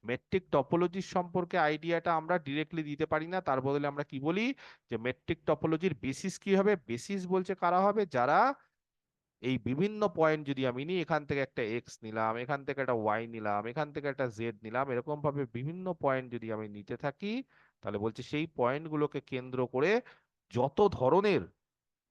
মেট্রিক টপোলজির সম্পর্কে আইডিয়াটা আমরা ডিরেক্টলি দিতে পারি না, তার বদলে আমরা কি বলি যে মেট্রিক টপোলজির বেসিস কি হবে? বেসিস বলছে কারা হবে? যারা এই বিভিন্ন পয়েন্ট যদি আমি নিই, এখান থেকে একটা এক্স নিলাম, এখান থেকে একটা ওয়াই নিলাম, এখান থেকে একটা জেড নিলাম, এরকম ভাবে বিভিন্ন পয়েন্ট যদি আমি নিতে থাকি, তাহলে বলছে সেই পয়েন্টগুলোকে কেন্দ্র করে যত ধরনের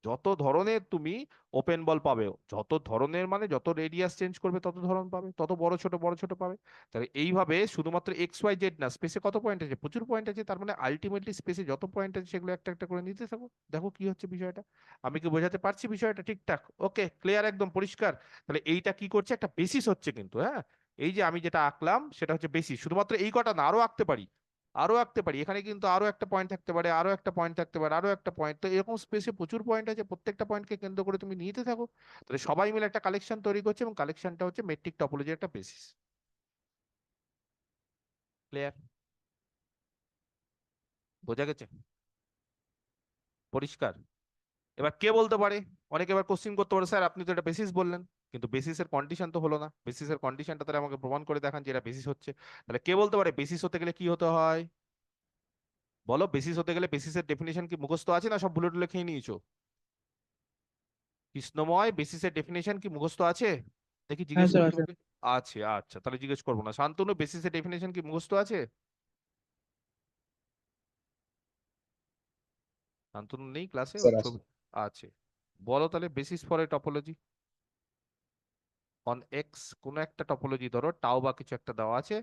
যত ধরনের তুমি ওপেন বল পাবে, যত ধরনের মানে যত রেডিয়াস চেঞ্জ করবে তত ধরন পাবে, তত বড় ছোট পাবে। তাহলে এইভাবে শুধুমাত্র এক্স ওয়াই জেড না, স্পেসে কত পয়েন্ট আছে? প্রচুর পয়েন্ট আছে। তার মানে আলটিমেটলি স্পেসে যত পয়েন্ট আছে সেগুলো একটা একটা করে নিতে থাকো। দেখো কি হচ্ছে বিষয়টা। আমি কি বোঝাতে পারছি বিষয়টা ঠিকঠাক? ওকে, ক্লিয়ার, একদম পরিষ্কার। তাহলে এইটা কি করছে? একটা বেসিস হচ্ছে কিন্তু, হ্যাঁ। এই যে আমি যেটা আঁকলাম সেটা হচ্ছে বেসিস। শুধুমাত্র এই কটা না, আরো আঁকতে পারি, আরো আঁকতে পারি। এখানে কিন্তু আরো একটা পয়েন্ট থাকতে পারে, আরো একটা পয়েন্ট থাকতে পারে, আরো একটা পয়েন্ট। তো এরকম স্পেসে প্রচুর পয়েন্ট আছে, প্রত্যেকটা পয়েন্টকে কেন্দ্র করে তুমি নিতে থাকো। তাহলে সবাই মিলে একটা কালেকশন তৈরি করছে, এবং কালেকশনটা হচ্ছে মেট্রিক টপোলজির একটা বেসিস। ক্লিয়ার? বোঝা গেছে? পরিষ্কার? এবার কে বলতে পারে, অনেকে এবার কোশ্চিন করতে পারে, স্যার আপনি তো এটা বেসিস বললেন, কিন্তু বেসিসের কন্ডিশন তো হলো না। বেসিসের কন্ডিশনটা তাহলে আমাকে প্রমাণ করে দেখান যে এটা বেসিস হচ্ছে। তাহলে কে বলতে পারে বেসিস হতে গেলে কি হতে হয়? বলো, বেসিস হতে গেলে বেসিসের ডেফিনেশন কি মুখস্থ আছে, না সব ভুলে টুলে খেয়ে নিয়েছো? কৃষ্ণময়, বেসিসের ডেফিনেশন কি মুখস্থ আছে? দেখি হ্যাঁ জিজ্ঞেস স্যার করি আছে। তোমাকে। আছে? আচ্ছা, তাহলে জিজ্ঞেস করবো না। শান্তনু, বেসিসের ডেফিনেশন কি মুখস্থ আছে? শান্তনু নেই ক্লাসে, ওর স্যার আছে। ছবি আছে। বলো তাহলে, basis for a topology on x, কোন একটা টপোলজি ধরো টাও বা কিছু একটা দেওয়া আছে,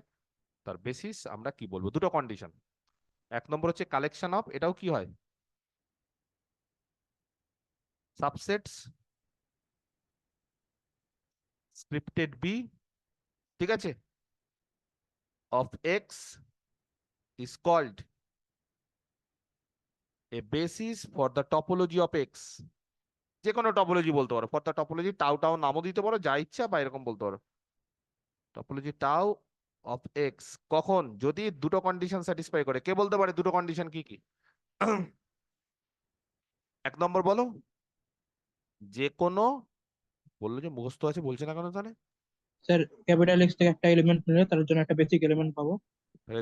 তার বেসিস আমরা কি বলবো? দুটো কন্ডিশন। এক নম্বর হচ্ছে কালেকশন অফ, এটাও কি হয়? সাবসেটস স্ক্রিপ্টেড বি, ঠিক আছে, of x is called a basis for the topology of x. যে কোনো টপোলজি বলতে পারো, ফর দ্য টপোলজি টাও, টাও নামও দিতে পারো, যা ইচ্ছা, বা এরকম বলতে পারো টপোলজি টাও অফ এক্স। কখন? যদি দুটো কন্ডিশন স্যাটিসফাই করে। কে বলতে পারে দুটো কন্ডিশন কি কি? এক নম্বর বলো। যে কোনো, বললো যে মুখস্থ আছে, বলছে না কেন তাহলে? স্যার ক্যাপিটাল এক্স থেকে একটা এলিমেন্ট নিলে তার জন্য একটা বেসিক এলিমেন্ট পাবো,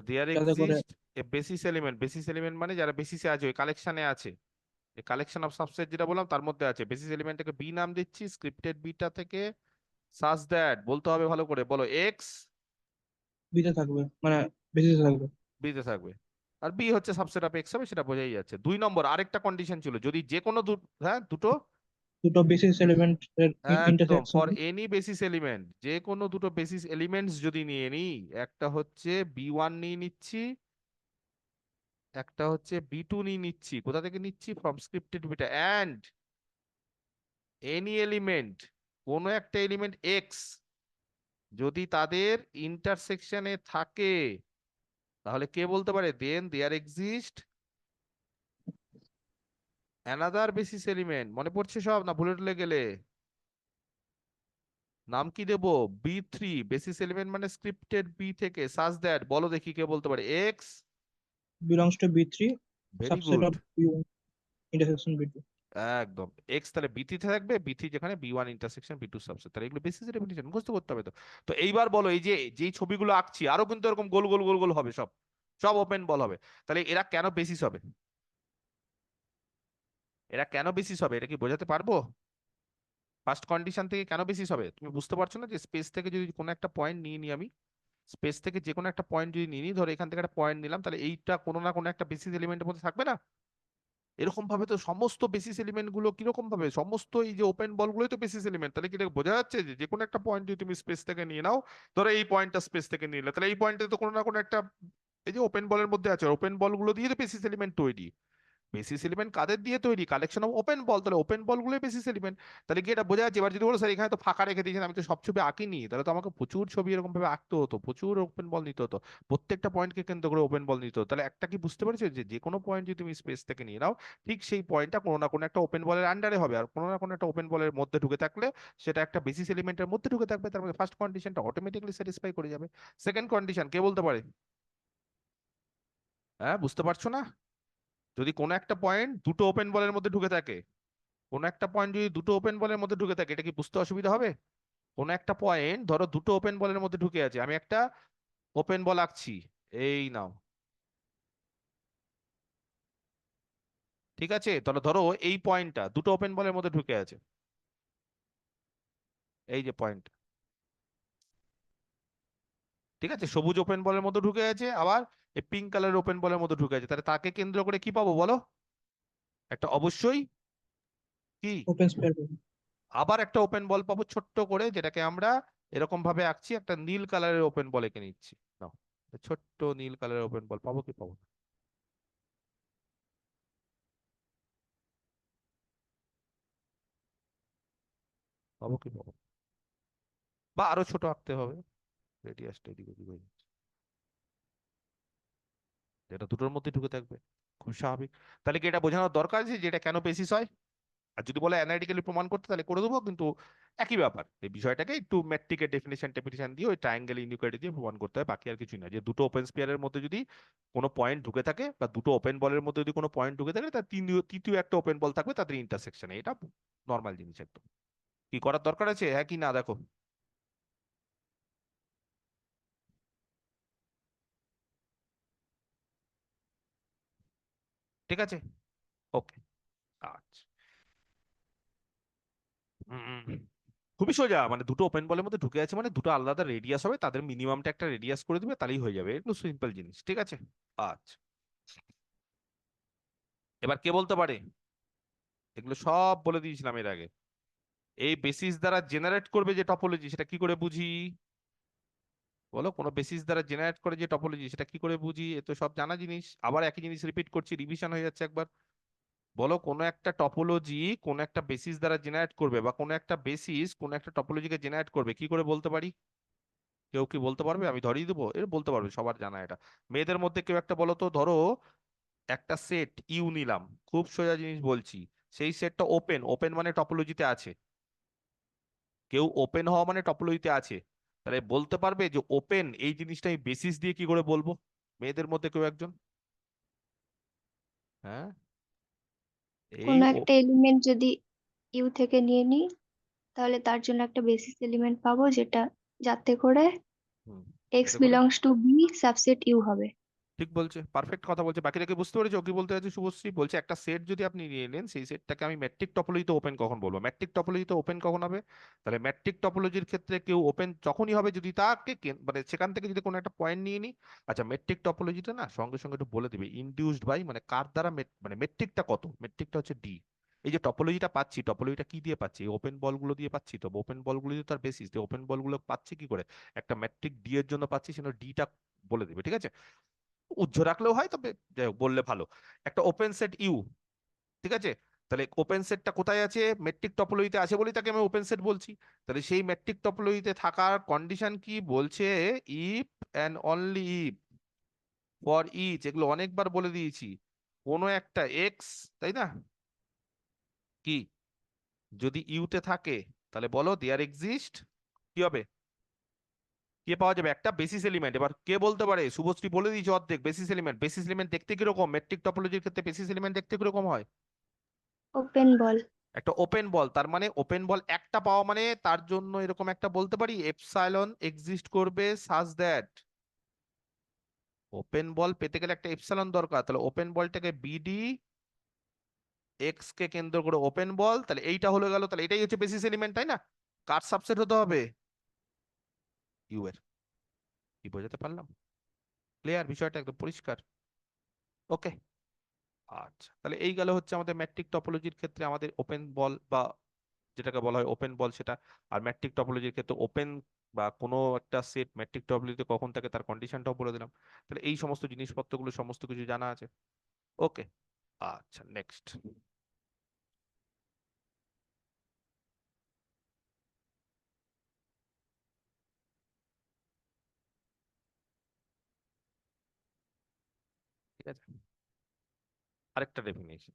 দেয়ার যাতে করে। Exist a basis element. Basis element মানে যারা বেসিসে আছে, ওই কালেকশনে আছে। এই কালেকশন অফ সাবসেট যেটা বললাম তার মধ্যে আছে। বেসিস এলিমেন্টটাকে বি নাম দিচ্ছি, স্ক্রিপ্টেড বিটা থেকে সাচ দ্যাট বলতে হবে ভালো করে, বলো এক্স বিতে থাকবে, মানে বেসিসে থাকবে। বিতে থাকবে, আর বি হচ্ছে সাবসেট অফ এক্স হবে, সেটা বোঝাই যাচ্ছে। 2 নম্বর আরেকটা কন্ডিশন ছিল, যদি যে কোনো হ্যাঁ দুটো, দুটো বেসিস এলিমেন্ট এর একদম intersection. For any basis element, যে কোনো দুটো বেসিস এলিমেন্টস যদি নিয়ে নিই, একটা হচ্ছে বি1 নিয়ে নিচ্ছি, একটা হচ্ছে বি2 নিয়ে নিচ্ছি, কোথা থেকে নিচ্ছি, from scripted beta, and any element, কোনো একটা এলিমেন্ট এক্স যদি তাদের ইন্টারসেকশনে থাকে, তাহলে কে বলতে পারে, then there exist another basis element. মনে পড়ছে সব না ভুলে টুলে গেলে? নাম কি দেবো, বি3, বেসিস এলিমেন্ট মানে স্ক্রিপ্টেড বি থেকে, সাচ দ্যাট, বলো দেখি কে বলতে পারে, এক্স, বিলংস টু বি3, ভেরি সাবসেট গুড, অফ বি1 ইন্টারসেকশন বি2। একদম। এক্স তাহলে বি3 থাকবে, বি3 যেখানে বি1 ইন্টারসেকশন বি2 সাবসেট, তাহলে এগুলো বেসিস ডেফিনিশন মুখস্থ করতে হবে তো। তো এইবার বলো, এই যে যেই ছবিগুলো আঁকছি আরো কিন্তু এরকম গোল গোল গোল গোল হবে, সব সব ওপেন বল হবে, তাহলে এরা কেন বেসিস হবে, এরা কেন বেসিস হবে, এটা কি বোঝাতে পারবো? ফার্স্ট কন্ডিশন থেকে কেন বেসিস হবে তুমি বুঝতে পারছো না? যে স্পেস থেকে যদি কোনো একটা পয়েন্ট নিয়ে নিই আমি, স্পেস থেকে যে কোনো একটা পয়েন্ট যদি নিই, ধরো এখান থেকে একটা পয়েন্ট নিলাম, তাহলে এইটা কোনো না কোনো একটা বেসিস এলিমেন্টের মধ্যে থাকবে না? এরকম ভাবে তো সমস্ত বেসিস এলিমেন্ট গুলো কিরকম ভাবে, সমস্ত এই যে ওপেন বল গুলোই তো বেসিস এলিমেন্ট, তাহলে কি এটা বোঝা যাচ্ছে যে যে কোনো একটা পয়েন্ট যদি তুমি স্পেস থেকে নিয়ে নাও, ধরো এই পয়েন্টটা স্পেস থেকে নিলে, তাহলে এই পয়েন্টে তো কোনো না কোনো একটা এই যে ওপেন বলের মধ্যে আছে, ওপেন বল গুলো দিয়ে তো বেসিস এলিমেন্ট তৈরি। বেসিস এলিমেন্ট কাদের দিয়ে তৈরি, কালেকশন অফ ওপেন বল, তাহলে ওপেন বল গুলোই বেসিস এলিমেন্ট। তাহলে কি এটা বোঝা যাচ্ছে? এবার যদি বলো স্যার এখানে তো ফাঁকা রেখে দিয়েছেন, আমি তো সব ছবি আঁকিনি, তাহলে তো আমাকে প্রচুর ছবি এরকম ভাবে আঁকতে হতো, প্রচুর ওপেন বল নিতে হতো, প্রত্যেকটা পয়েন্টকে কেন্দ্র করে ওপেন বল নিতে হতো। তাহলে একটা কি বুঝতে পেরেছো, যে যে কোনো পয়েন্ট যদি তুমি স্পেস থেকে নিয়ে নাও, ঠিক সেই পয়েন্টটা কোনো না কোনো একটা ওপেন বলের আন্ডারে হবে, আর কোনো না কোনো একটা ওপেন বলের মধ্যে ঢুকে থাকলে সেটা একটা বেসিস এলিমেন্টের মধ্যে ঢুকে থাকবে, তার মধ্যে ফার্স্ট কন্ডিশনটা অটোমেটিকলি স্যাটিসফাই করে যাবে। সেকেন্ড কন্ডিশন কে বলতে পারে? হ্যাঁ বুঝতে পারছো না? যদি কোনো একটা পয়েন্ট দুটো ওপেন বলের মধ্যে ঢুকে থাকে, কোন একটা পয়েন্ট যদি দুটো ওপেন বলের মধ্যে ঢুকে থাকে, এটা কি বুঝতে অসুবিধা হবে? কোন একটা পয়েন্ট ধরো দুটো ওপেন বলের মধ্যে ঢুকে আছে, আমি একটা ওপেন বল আঁকছি, এই নাও, ঠিক আছে, তাহলে ধরো এই পয়েন্টটা দুটো ওপেন বলের মধ্যে ঢুকে আছে, এই যে পয়েন্ট, ঠিক আছে, সবুজ ওপেন বলের মধ্যে ঢুকে আছে, আবার এই পিঙ্ক কালারের ওপেন বলের মধ্যে ঢুকে আছে, তাহলে তাকে কেন্দ্র করে কি পাবো বলো? একটা অবশ্যই কি, ওপেন স্পেয়ার। আবার একটা ওপেন বল পাবো ছোট্ট করে, যেটাকে আমরা এরকম ভাবে আঁকছি, একটা নীল কালারের ওপেন বল এঁকে নিচ্ছি, নাও, ছোট্ট নীল কালারের ওপেন বল পাবো কি পাবো না? পাবো কি পাবো না? বা আরো ছোট আঁকতে হবে, রেডিয়াসটা এদিক ওদিক হয়ে যাচ্ছে, যেটা দুটোর মধ্যে ঢুকে থাকবে, খুব স্বাভাবিক। তাহলে কি এটা বোঝানোর দরকার আছে যে এটা কেন বেসিস হয়? আর যদি বলে অ্যানালিটিক্যালি প্রমাণ করতে, তাহলে করে দেবো, কিন্তু একই ব্যাপার, এই বিষয়টাকে একটু ম্যাট্রিকের ডেফিনিশন দিয়ে ওই ট্রায়াঙ্গেল ইনইকুয়ালিটি দিয়ে প্রমাণ করতে হয়, বাকি আর কিছুই না। যে দুটো ওপেন স্পিয়ারের মধ্যে যদি কোনো পয়েন্ট ঢুকে থাকে, বা দুটো ওপেন বলের মধ্যে যদি কোনো পয়েন্ট ঢুকে থাকে, তার তৃতীয় একটা ওপেন বল থাকবে তাদের ইন্টারসেকশনে, এটা নর্মাল জিনিস একদম। কি করার দরকার আছে, হ্যাঁ কি না, দেখো। ঠিক আছে, ওকে, আচ্ছা। হুম, খুবই সোজা, মানে দুটো ওপেন বলের মধ্যে ঢুকে আছে মানে দুটো আলাদা রেডিয়াস হবে, তাদের মিনিমামটা একটা রেডিয়াস করে দিবে, তাহলেই হয়ে যাবে, এগুলো সিম্পল জিনিস, ঠিক আছে। আচ্ছা, এবার কে বলতে পারে? এগুলো সব বলে দিয়েছিলাম এর আগে। এই বেসিস দ্বারা জেনারেট করবে যে টপোলজি, সেটা কি করে বুঝি? বলো, কোনো বেসিস দ্বারা জেনারেট করে যে টপোলজি, সেটা কি করে বুঝি? এ তো সব জানা জিনিস, আবার একই জিনিস রিপিট করছি, রিভিশন হয়ে যাচ্ছে একবার। বলো, কোনো একটা টপোলজি কোনো একটা বেসিস দ্বারা জেনারেট করবে, বা কোনো একটা বেসিস কোনো একটা টপোলজিকে জেনারেট করবে, কি করে বলতে পারি? কেউ কি বলতে পারবে? আমি ধরিয়ে দেবো, এর বলতে পারবে, সবার জানা এটা। মেয়েদের মধ্যে কেউ একটা বলো তো, ধরো একটা সেট ইউ নিলাম, খুব সোজা জিনিস বলছি, সেই সেটটা ওপেন, ওপেন মানে টপোলজিতে আছে, কেউ ওপেন হওয়া মানে টপোলজিতে আছে, তাহলে বলতে পারবে যে ওপেন এই জিনিসটা আমি বেসিস দিয়ে কি করে বলবো? মেয়েদের মধ্যে কেউ একজন, হ্যাঁ, এই কোনো একটা এলিমেন্ট যদি ইউ থেকে নিয়ে নিই, তাহলে তার জন্য একটা বেসিস এলিমেন্ট পাবো, যেটা যাতে করে হুম, এক্স এতে করে belongs to b subset u হবে। ঠিক বলছে, পারফেক্ট কথা বলছে। বাকিটা কি বুঝতে পেরেছো ও কি বলতে চাইছে শুভশ্রী? বলছে একটা সেট যদি আপনি নিয়ে নেন, সেই সেটটাকে আমি ম্যাট্রিক টপোলজিতে ওপেন কখন বলবো? ম্যাট্রিক টপোলজিতে ওপেন কখন হবে? তাহলে ম্যাট্রিক টপোলজির ক্ষেত্রে কেউ ওপেন যখনই হবে যদি তাকে মানে সেখান থেকে যদি কোনো একটা পয়েন্ট নিয়ে নিই। আচ্ছা, মেট্রিক টপোলজিটা না সঙ্গে সঙ্গে একটু বলে দিবে ইনডিউসড বাই, মানে কার দ্বারা মানে মেট্রিকটা কত, মেট্রিকটা হচ্ছে ডি। এই যে টপোলজিটা পাচ্ছি, টপোলজিটা কি দিয়ে পাচ্ছি? ওপেন বলগুলো দিয়ে পাচ্ছি। তো ওপেন বলগুলো দিয়ে তার বেসিস, ওপেন বলগুলো পাচ্ছি কি করে? একটা ম্যাট্রিক ডি এর জন্য পাচ্ছি, সেটা ডিটা বলে দিবে, ঠিক আছে? উজ্জ্ব রাখলেও হয়, তবে যাই হোক বললে ভালো। একটা ওপেন সেট ইউ, ঠিক আছে? তাহলে ওপেন সেটটা কোথায় আছে? মেট্রিক টপোলজিতে আছে বলেই তাকে আমি ওপেন সেট বলছি। তাহলে সেই মেট্রিক টপোলজিতে থাকার কন্ডিশন কি বলছে? If and only if for each, এগুলো অনেকবার বলে দিয়েছি, কোনো একটা এক্স, তাই না, কি যদি ইউতে থাকে, তাহলে বলো দেয়ার এক্সিস্ট, কি হবে? কে পাওয়া যাবে? একটা বেসিস এলিমেন্ট। এবার কে বলতে পারে? শুভশ্রী বলে দিয়েছে অর্ধেক। বেসিস এলিমেন্ট, বেসিস এলিমেন্ট দেখতে কিরকম? মেট্রিক টপোলজির ক্ষেত্রে বেসিস এলিমেন্ট দেখতে কিরকম হয়? Open ball. একটা ওপেন বল, তার মানে ওপেন বল একটা পাওয়া মানে তার জন্য এরকম একটা বলতে পারি এপসাইলন এক্সিস্ট করবে সাজ দ্যাট। ওপেন বল পেতে গেলে একটা এপসাইলন দরকার। তাহলে ওপেন বলটাকে বিডি এক্স কে কেন্দ্র করে ওপেন বল, তাহলে এইটা হলো গেল। তাহলে এটাই হচ্ছে বেসিস এলিমেন্ট, তাই না? কার সাবসেট হতে হবে? ইউ এর। কি বোঝাতে পারলাম? ক্লিয়ার? বিষয়টা একদম পরিষ্কার। ওকে, আচ্ছা, তাহলে এই গেল হচ্ছে আমাদের ম্যাট্রিক টপোলজির ক্ষেত্রে আমাদের ওপেন বল বা যেটাকে বলা হয় ওপেন বল সেটা। আর ম্যাট্রিক টপোলজির ক্ষেত্রে ওপেন বা কোনো একটা সেট ম্যাট্রিক টপোলজিতে কখন থাকে তার কন্ডিশনটাও বলে দিলাম। তাহলে এই সমস্ত জিনিসপত্রগুলো সমস্ত কিছু জানা আছে। ওকে, আচ্ছা, নেক্সট। ঠিক আছে, আরেকটা ডেফিনেশন।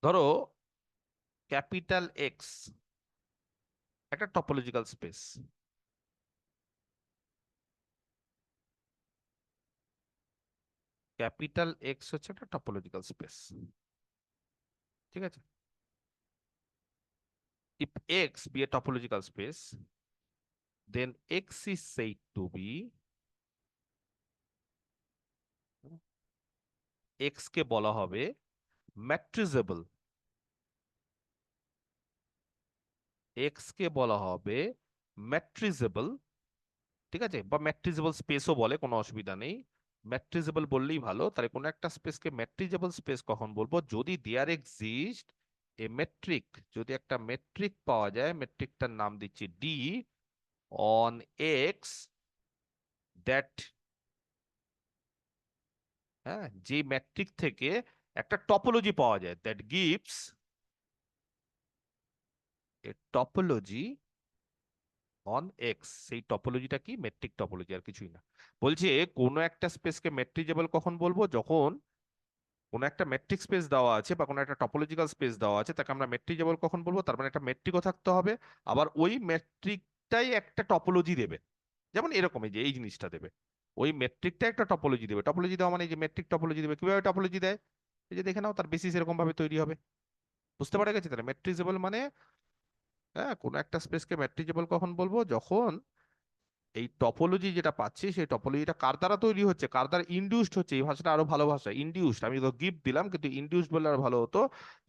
ধরো ক্যাপিটাল এক্স একটা টপোলজিক্যাল স্পেস। ক্যাপিটাল এক্স হচ্ছে একটা টপোলজিক্যাল স্পেস, ঠিক আছে? if x be a topological space, then x is said to be, x কে বলা হবে ম্যাট্রিজেবল, x কে বলা হবে ম্যাট্রিজেবল, ঠিক আছে? বা ম্যাট্রিজেবল স্পেসও বলে, কোনো অসুবিধা নেই। ম্যাট্রিজেবল বললেই ভালো। তাহলে কোনো একটা স্পেসকে ম্যাট্রিজেবল স্পেস কখন বলবো? যদি দেয়ার এক্সিস্ট এ মেট্রিক, যদি একটা মেট্রিক পাওয়া যায়, মেট্রিকটার নাম দিচ্ছি ডি, অন এক্স, দ্যাট, হ্যাঁ, যে ম্যাট্রিক থেকে একটা টপোলজি পাওয়া যায়, that gives a topology on x. সেই টপোলজিটা কি? মেট্রিক টপোলজি, আর কিছুই না। বলছে কোনো একটা স্পেসকে মেট্রিজেবল কখন বলবো? যখন কোনো একটা মেট্রিক স্পেস দেওয়া আছে বা কোনো একটা টপোলজিক্যাল স্পেস দেওয়া আছে, তাকে আমরা মেট্রিজেবল কখন বলবো? তার মানে একটা মেট্রিকও থাকতে হবে, আবার ওই মেট্রিকটাই একটা টপোলজি দেবে। যেমন এরকম, এই যে এই জিনিসটা দেবে, ওই মেট্রিকটা একটা টপোলজি দেবে। টপোলজি দেওয়া মানে এই যে মেট্রিক টপোলজি দেবে। কিভাবে টপোলজি দেয়? এই যে দেখে নাও, তার বেসিস এরকম ভাবে তৈরি হবে। বুঝতে পারা গেছে? তাহলে ম্যাট্রিজেবল মানে, হ্যাঁ, কোনো একটা স্পেসকে ম্যাট্রিজেবল কখন বলবো? যখন এই টপোলজি যেটা পাচ্ছি সেই টপোলজিটা কার দ্বারা তৈরি হচ্ছে, কার দ্বারা ইনডিউসড হচ্ছে। এই ভাষাটা আরো ভালো ভাষা, ইনডিউসড। আমি তো গিফট দিলাম, কিন্তু ইনডিউসড বললে আরো ভালো হতো।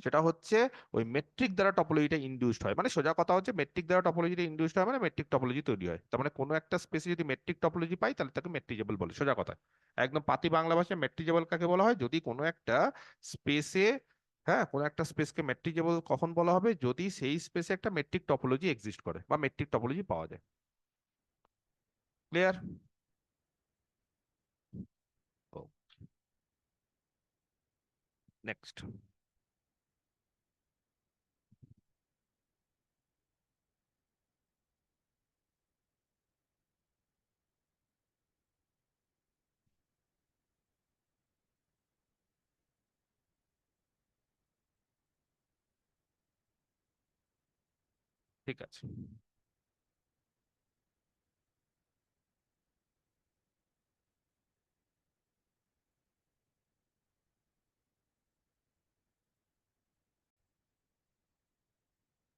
সেটা হচ্ছে ওই মেট্রিক দ্বারা টপোলজিটা ইনডিউসড হয়। মানে সোজা কথা হচ্ছে মেট্রিক দ্বারা টপোলজিটা ইনডিউসড হয় মানে মেট্রিক টপোলজি তৈরি হয়। তার মানে কোনো একটা স্পেসে যদি মেট্রিক টপোলজি পাই তাহলে তাকে মেট্রিজেবল বলে, সোজা কথা। একদম পাতি বাংলা ভাষায় মেট্রিজেবল কাকে বলা হয়? যদি কোনো একটা স্পেসে, হ্যাঁ, কোনো একটা স্পেসকে মেট্রিজেবল কখন বলা হবে? যদি সেই স্পেসে একটা মেট্রিক টপোলজি এক্সিস্ট করে বা মেট্রিক টপোলজি পাওয়া যায়। ক্লিয়ার? ও, নেক্সট। ঠিক আছে,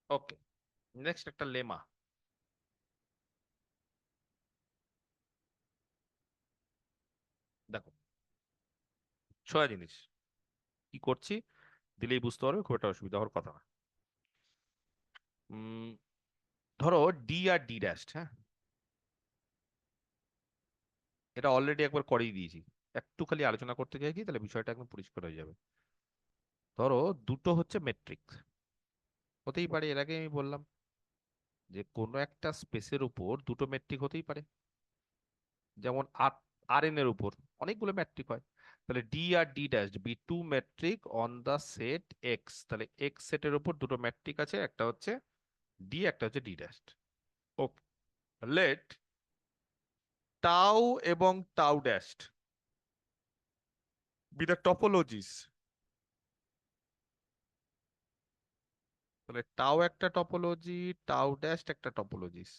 ওকে, নেক্সট একটা লেমা। দেখো সোজা জিনিস, কি করছি দিলেই বুঝতে পারবে, খুব একটা অসুবিধা হওয়ার কথা না। উম, ধরো ডি আর ডি ড্যাশ, হ্যাঁ, এটা অলরেডি একবার করেই দিয়েছি, একটু খালি আলোচনা করতে চাইছি, তাহলে বিষয়টা একদম পরিষ্কার হয়ে যাবে। ধরো দুটো হচ্ছে মেট্রিক, হতেই পারে, এর আগে আমি বললাম যে কোনো একটা স্পেসের উপর দুটো মেট্রিক হতেই পারে, যেমন আর এন এর উপর অনেকগুলো ম্যাট্রিক হয়। তাহলে ডি আর D dash be two metric on the set X, তাহলে এক্স সেটের উপর দুটো ম্যাট্রিক আছে, একটা হচ্ছে ডি, একটা হচ্ছে ডি ড্যাশ। ওকে, লেট টাউ এবং টাউ ড্যাশ বি দ্য টপোলজিস। তাহলে টাও একটা টপোলজি, টাউ ড্যাশ একটা টপোলজিস।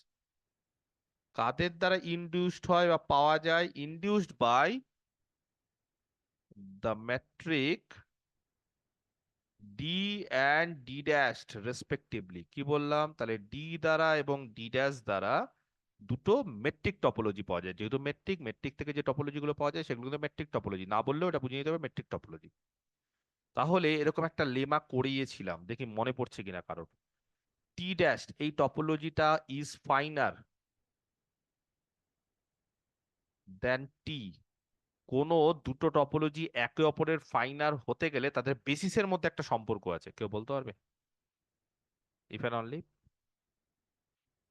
কাদের দ্বারা ইনডিউসড হয় বা পাওয়া যায়? Induced by the metric D and D dash respectively. কি বললাম? তাহলে ডি দ্বারা এবং ডি ড্যাশ দ্বারা দুটো মেট্রিক টপোলজি পাওয়া যায়। যেহেতু মেট্রিক, মেট্রিক থেকে যে টপোলজি গুলো পাওয়া যায় সেগুলো কিন্তু মেট্রিক টপোলজি, না বললেও এটা বুঝে নিতে হবে মেট্রিক টপোলজি। তাহলে এরকম একটা লেমা করিয়েছিলাম, দেখি মনে পড়ছে কিনা কারোর। টি ড্যাশ এই টপোলজিটা ইজ ফাইনার দেন টি। কোনো দুটো টপোলজি একে অপরের ফাইনার হতে গেলে তাদের বেসিসের মধ্যে একটা সম্পর্ক আছে, কেউ বলতে পারবে? ইফ অ্যান্ড অনলি,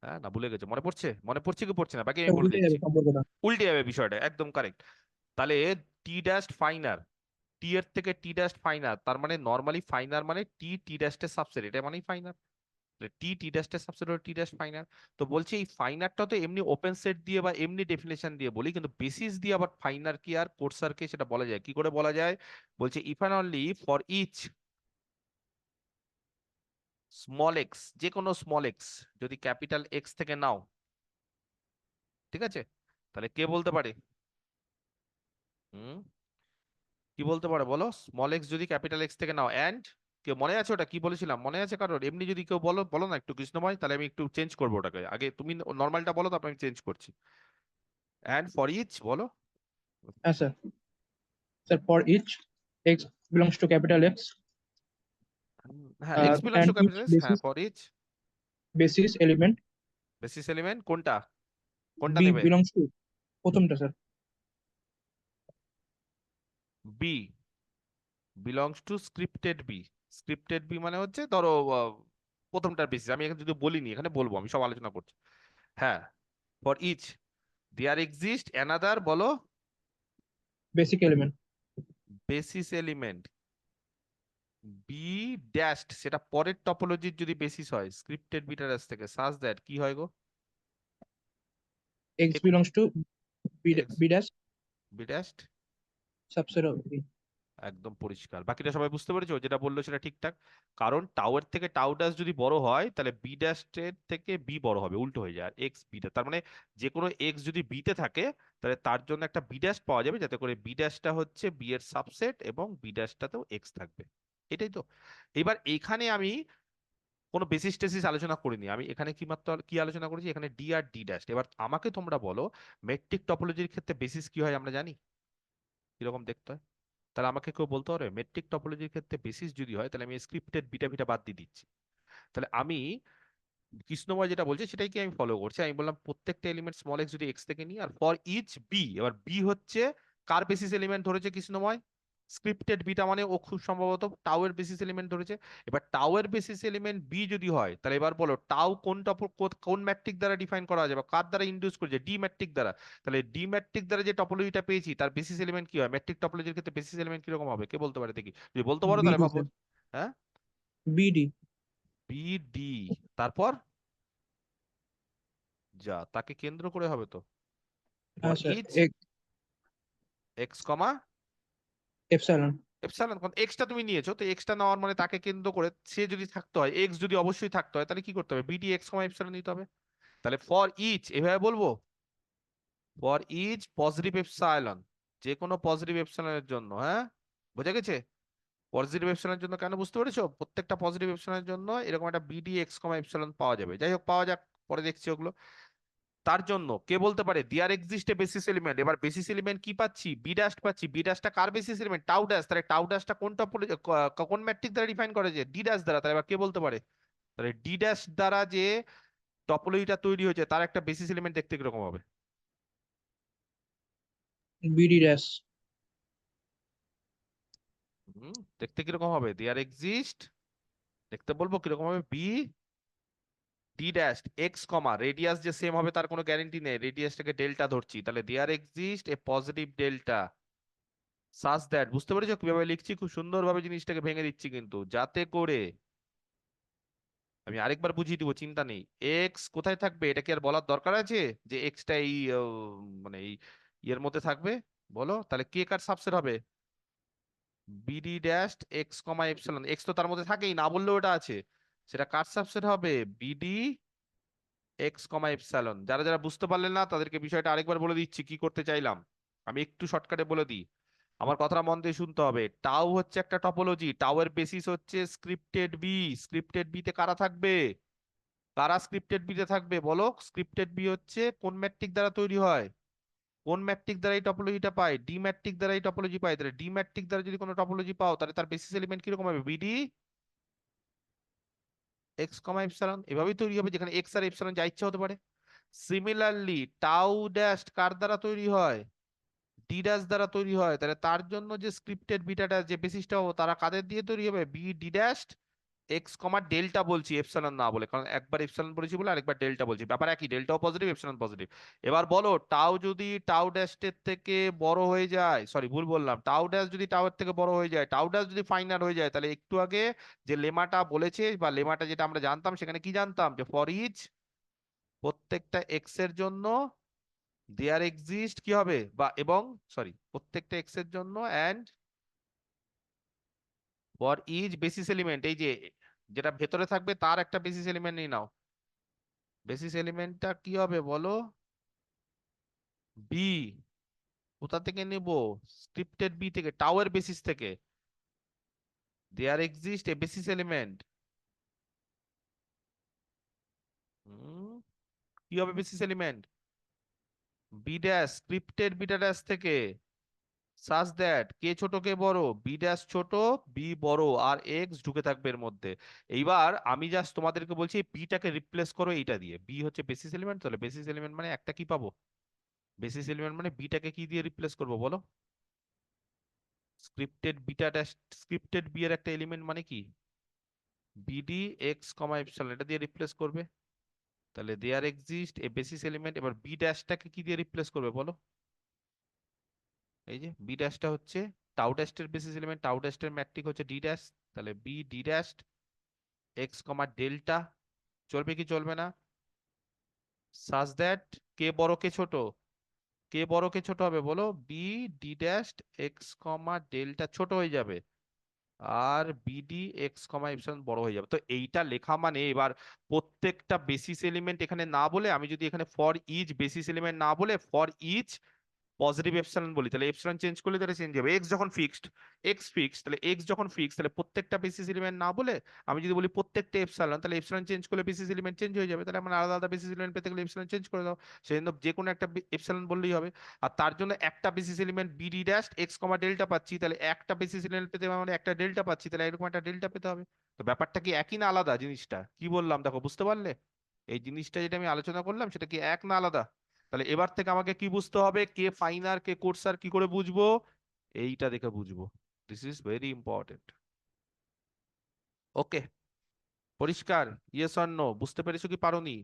হ্যাঁ না ভুলে গেছে? মনে পড়ছে? মনে পড়ছে কি পড়ছে না? বাকি আমি বলে উল্টে দিচ্ছি। যাবে সম্পর্কটা। উল্টে যাবে বিষয়টা, একদম কারেক্ট। তাহলে টি ড্যাশ ফাইনার, টি এর থেকে টি ড্যাশ ফাইনার, তার মানে নর্মালি ফাইনার মানে টি টি ড্যাশের সাবসেট, এটা মানেই ফাইনার। টি টি ড্যাশের সাবসেট হলো টি ড্যাশ ফাইনার। তো বলছি এই ফাইনারটা তো এমনি ওপেন সেট দিয়ে বা এমনি ডেফিনেশন দিয়ে বলি, কিন্তু বেসিস দিয়ে আবার ফাইনার কি আর কোর্সার কি সেটা বলা যায় কি করে? বলা যায়, বলছে if and only for each small X, যে কোনো স্মল এক্স যদি ক্যাপিটাল এক্স থেকে নাও, ঠিক আছে, তাহলে কে বলতে পারে? হুম, কি বলতে পারে বলো? স্মল এক্স যদি ক্যাপিটাল এক্স থেকে নাও অ্যান্ড, কেউ মনে আছে ওটা কি বলেছিলাম? মনে আছে কারোর? এমনি যদি কেউ বলো, বলো না একটু কৃষ্ণময়, তাহলে আমি একটু চেঞ্জ করবো ওটাকে। আগে তুমি নর্মালটা বলো, তারপর আমি চেঞ্জ করছি। অ্যান্ড ফর ইচ বলো। হ্যাঁ sir. Sir for each x belongs to capital x হ্যাঁ, x belongs and to each capital x, হ্যাঁ, basis for each basis element basis element কোনটা, কোনটা b নেবে? belongs to প্রথমটা স্যার। B belongs to scripted b. Scripted b মানে হচ্ছে ধরো প্রথমটার বেসিস, আমি এখানে যদি বলিনি, এখানে বলবো, আমি সব আলোচনা করছি। হ্যাঁ, for each there exist another বলো basic element basis element B dash, সেটা পরের টপোলজির যদি বেসিস হয় স্ক্রিপ্টেড বিটার থেকে, সাজ দ্যাট কি হয় গো? x belongs to X b dash B dash. subset of b। একদম পরিষ্কার, বাকিটা সবাই বুঝতে পেরেছো? যেটা বললো সেটা ঠিকঠাক। কারণ টাওয়ের থেকে টাউ ড্যাশ যদি বড় হয় তাহলে বি ড্যাশ এর থেকে বি বড় হবে, উল্টো হয়ে যায়। আর এক্স বিটা, তার মানে যে কোনো এক্স যদি বি তে থাকে তাহলে তার জন্য একটা বি ড্যাশ পাওয়া যাবে, যাতে করে বি ড্যাশটা হচ্ছে বি এর সাবসেট এবং বি ড্যাশটাতেও এক্স থাকবে। এটাই তো। এবার এখানে আমি কোনো বেসিস টেসিস আলোচনা করিনি, আমি এখানে কি মাত্র কি আলোচনা করেছি? এখানে ডি আর ডি ড্যাশ। এবার আমাকে তোমরা বলো মেট্রিক টপোলজির ক্ষেত্রে বেসিস কি হয় আমরা জানি, কিরকম দেখতে হয়? তাহলে আমাকে কেউ বলতে পারবে মেট্রিক টপোলজির ক্ষেত্রে বেসিস যদি হয় তাহলে আমি স্ক্রিপ্টেড বিটা বিটা বাদ দিয়ে দিচ্ছি। তাহলে আমি কৃষ্ণময় যেটা বলছে সেটাই কি আমি ফলো করছি। আমি বললাম প্রত্যেকটা এলিমেন্ট স্মল এক্স যদি এক্স থেকে নিই, আর ফর ইচ বি, এবার বি হচ্ছে কার বেসিস এলিমেন্ট ধরেছে কৃষ্ণময়? স্ক্রিপ্টেড বিটা, মানে ও খুব সম্ভবত টাউ এর বেসিস এলিমেন্ট ধরেছে। এবার টাউ এর বেসিস এলিমেন্ট বি যদি হয় তাহলে এবার বলো টাউ কোন ম্যাট্রিক দ্বারা ডিফাইন করা যাবে, কার দ্বারা ইনডিউস করেছে? ডি ম্যাট্রিক দ্বারা। তাহলে ডি ম্যাট্রিক দ্বারা যে টপোলজিটা পেয়েছি তার বেসিস এলিমেন্ট কি হয়? ম্যাট্রিক টপোলজির ক্ষেত্রে বেসিস এলিমেন্ট কিরকম হবে? কে বলতে পারে দেখি? যদি বলতে পারো তাহলে bd ভাবো। স্যার হ্যাঁ, bd। বি ডি, তারপর যা তাকে কেন্দ্র করে হবে তো, ফর হ্যাঁ sir each x comma epsilon. Epsilon. কারণ এক্সটা তুমি নিয়েছো, তো এক্সটা নেওয়ার মানে তাকে কেন্দ্র করে সে যদি থাকতে হয়, এক্স যদি অবশ্যই থাকতে হয়, তাহলে কি করতে হবে? বিডি এক্স কমা এপসাইলন নিতে হবে। তাহলে ফর ইচ এভাবে বলবো, ফর ইচ পজিটিভ এপসাইলন, যে কোনো পজিটিভ এপসাইলনের জন্য, হ্যাঁ বোঝা গেছে? পজিটিভ এপসিলনের জন্য কেন বুঝতে পেরেছো? প্রত্যেকটা পজিটিভ এপসিলনের জন্য এরকম একটা বিডি এক্স কমা এপসিলন পাওয়া যাবে। যাই হোক, পাওয়া যাক, পরে দেখছি ওগুলো। তার জন্য কে বলতে পারে there exist a basis element. এবার বেসিস এলিমেন্ট কি পাচ্ছি? বি ড্যাশ পাচ্ছি। বি ড্যাশটা কার বেসিস এলিমেন্ট? Tau dash. তাহলে টাউ ড্যাশটা কোন টপোলজি, কোন ম্যাট্রিক দ্বারা ডিফাইন করেছে? ডি ড্যাশ দ্বারা। তাহলে এবার কে বলতে পারে? তাহলে ডি ড্যাশ দ্বারা যে টপোলজিটা তৈরি হয়েছে তার একটা বেসিস এলিমেন্ট দেখতে কিরকম হবে? BD dash. দেখতে কিরকম হবে? দেয়ার এক্সিস্ট, দেখতে বলবো কিরকম হবে, B D dash x comma, radius যে সেম হবে তার কোনো গ্যারেন্টি নেই, রেডিয়াসটাকে ডেল্টা ধরছি, তাহলে there exist a positive delta such that, বুঝতে পেরেছো কিভাবে লিখছি? খুব সুন্দরভাবে জিনিসটাকে ভেঙে দিচ্ছি কিন্তু, যাতে করে আমি আরেকবার বুঝিয়ে দিব, চিন্তা নেই। এক্স কোথায় থাকবে এটা কি আর বলার দরকার আছে যে এক্সটা এই মানে এই ইয়ের মধ্যে থাকবে? বলো তাহলে কে কার সাবসেট হবে? বিডি ড্যাশ এক্স কমা এপসিলন, এক্স তো তার মধ্যে থাকেই, না বললেও ওটা আছে। সেটা কার সাবসেট হবে? বিডি এক্স কমা এপসিলন। যারা যারা বুঝতে পারলেন না তাদেরকে বিষয়টা আরেকবার বলে দিচ্ছি কি করতে চাইলাম। আমি একটু শর্টকাটে বলে দিই, আমার কথাটা মন দিয়ে শুনতে হবে। টাউ হচ্ছে একটা টপোলজি, টাউ এর বেসিস হচ্ছে স্ক্রিপ্টেড বি। স্ক্রিপ্টেড বি তে কারা থাকবে? কারা স্ক্রিপ্টেড বি তে থাকবে বলো? স্ক্রিপ্টেড বি হচ্ছে কোন ম্যাট্রিক দ্বারা তৈরি হয়? কোন ম্যাট্রিক দ্বারা এই টপোলজিটা পায়? ডি ম্যাট্রিক দ্বারা এই টপোলজি পায়। তাহলে ডি ম্যাট্রিক দ্বারা যদি কোনো টপোলজি পাও তাহলে তার বেসিস এলিমেন্ট কিরকম হবে? বিডি এক্স কমা এপসিলন, এভাবেই তৈরি হবে, যেখানে এক্স আর এপসিলন যা ইচ্ছা হতে পারে। সিমিলারলি টাউ ড্যাশ কার দ্বারা তৈরি হয়? ডি ড্যাশ দ্বারা তৈরি হয়। তাহলে তার জন্য যে স্ক্রিপ্টেড বিটা ড্যাশ যে বেসিসটা হবে তারা কাদের দিয়ে তৈরি হবে? B D dash x comma delta বলছি, এপসিলন না বলে, কারণ একবার এপসিলন বলেছি বলে আরেকবার ডেল্টা বলছি, ব্যাপার একই, ডেল্টাও পজিটিভ এপসিলন পজিটিভ। এবার বলো টাউ যদি টাউ ড্যাশের থেকে বড় হয়ে যায়, সরি ভুল বললাম, টাউ ড্যাশ যদি টাউ এর থেকে বড় হয়ে যায়, টাউ ড্যাশ যদি ফাইনাল হয়ে যায়, তাহলে একটু আগে যে লেমাটা বলেছে বা লেমাটা যেটা আমরা জানতাম, সেখানে কি জানতাম? যে ফর ইচ, প্রত্যেকটা এক্স এর জন্য দেয়ার এক্সিস্ট কি হবে, বা এবং সরি প্রত্যেকটা এক্স এর জন্য and for each basis element, এই যে যেটা ভেতরে থাকবে তার একটা বেসিস এলিমেন্ট নিয়ে নাও। বেসিস এলিমেন্টটা কি হবে বলো? বি। কোথা থেকে নিব? স্ক্রিপ্টেড বি থেকে, টাও এর বেসিস থেকে। There exist a basis element, কি হবে basis element? B dash scripted beta dash থেকে, সাচ দ্যাট কে ছোট কে বড়? বি ড্যাশ ছোট, বি বড়, আর এক্স ঢুকে থাকবে এর মধ্যে। এইবার আমি জাস্ট তোমাদেরকে বলছি বিটাকে রিপ্লেস করো এইটা দিয়ে। বি হচ্ছে বেসিস এলিমেন্ট, তাহলে বেসিস এলিমেন্ট মানে একটা কি পাবো? বেসিস এলিমেন্ট মানে বিটাকে কি দিয়ে রিপ্লেস করবো বলো? Scripted beta dash, scripted B এর একটা এলিমেন্ট মানে কি? বিডি এক্স কমা এপসিলন, এটা দিয়ে রিপ্লেস করবে। তাহলে there exist a basis element, এবার বি ড্যাশটাকে কি দিয়ে রিপ্লেস করবে বলো? এই যে বি ড্যাশটা হচ্ছে টাউ ড্যাশের বেসিস এলিমেন্ট, টাউ ড্যাশের ম্যাট্রিক হচ্ছে ডি ড্যাশ, তাহলে B D dash x comma delta, চলবে কি চলবে না? সাচ দ্যাট কে বড় কে ছোট? কে বড় কে ছোট হবে বলো? B D dash x comma delta ছোট হয়ে যাবে, আর বিডি এক্স কমা এপসিলন বড় হয়ে যাবে। তো এইটা লেখা মানে এবার প্রত্যেকটা বেসিস এলিমেন্ট এখানে না বলে, আমি যদি এখানে ফর ইচ বেসিস এলিমেন্ট না বলে ফর ইচ পজিটিভ এপসিলন বলি, তাহলে এপসিলন চেঞ্জ করলে তাহলে চেঞ্জ হবে। এক্স যখন ফিক্সড, এক্স ফিক্সড, তাহলে এক্স যখন ফিক্সড, তাহলে প্রত্যেকটা বেসিস এলিমেন্ট না বলে আমি যদি বলি প্রত্যেকটা এপসিলন, তাহলে এপসিলন চেঞ্জ করলে বেসিস এলিমেন্ট চেঞ্জ হয়ে যাবে। তাহলে আমরা আলাদা আলাদা বেসিস এলিমেন্ট পেতে গেলে এপসিলন চেঞ্জ করে দাও, সেজন্য যে কোনো একটা এপসিলন বললেই হবে। আর তার জন্য একটা basis element b d dash x comma delta পাচ্ছি, তাহলে একটা বেসিস এলিমেন্ট পেতে আমরা একটা ডেল্টা পাচ্ছি, তাহলে এরকম একটা ডেল্টা পেতে হবে। তো ব্যাপারটা কি একই না আলাদা? জিনিসটা কি বললাম দেখো, বুঝতে পারলে? এই জিনিসটা যেটা আমি আলোচনা করলাম সেটা কি এক না আলাদা? তাহলে এবার থেকে আমাকে কি বুঝতে হবে? কে ফাইনার কে কোর্সার কি করে বুঝবো? এইটা দেখে বুঝবো। This is very important. Okay, পরিষ্কার? Yes or no? বুঝতে পেরেছো কি পারোনি?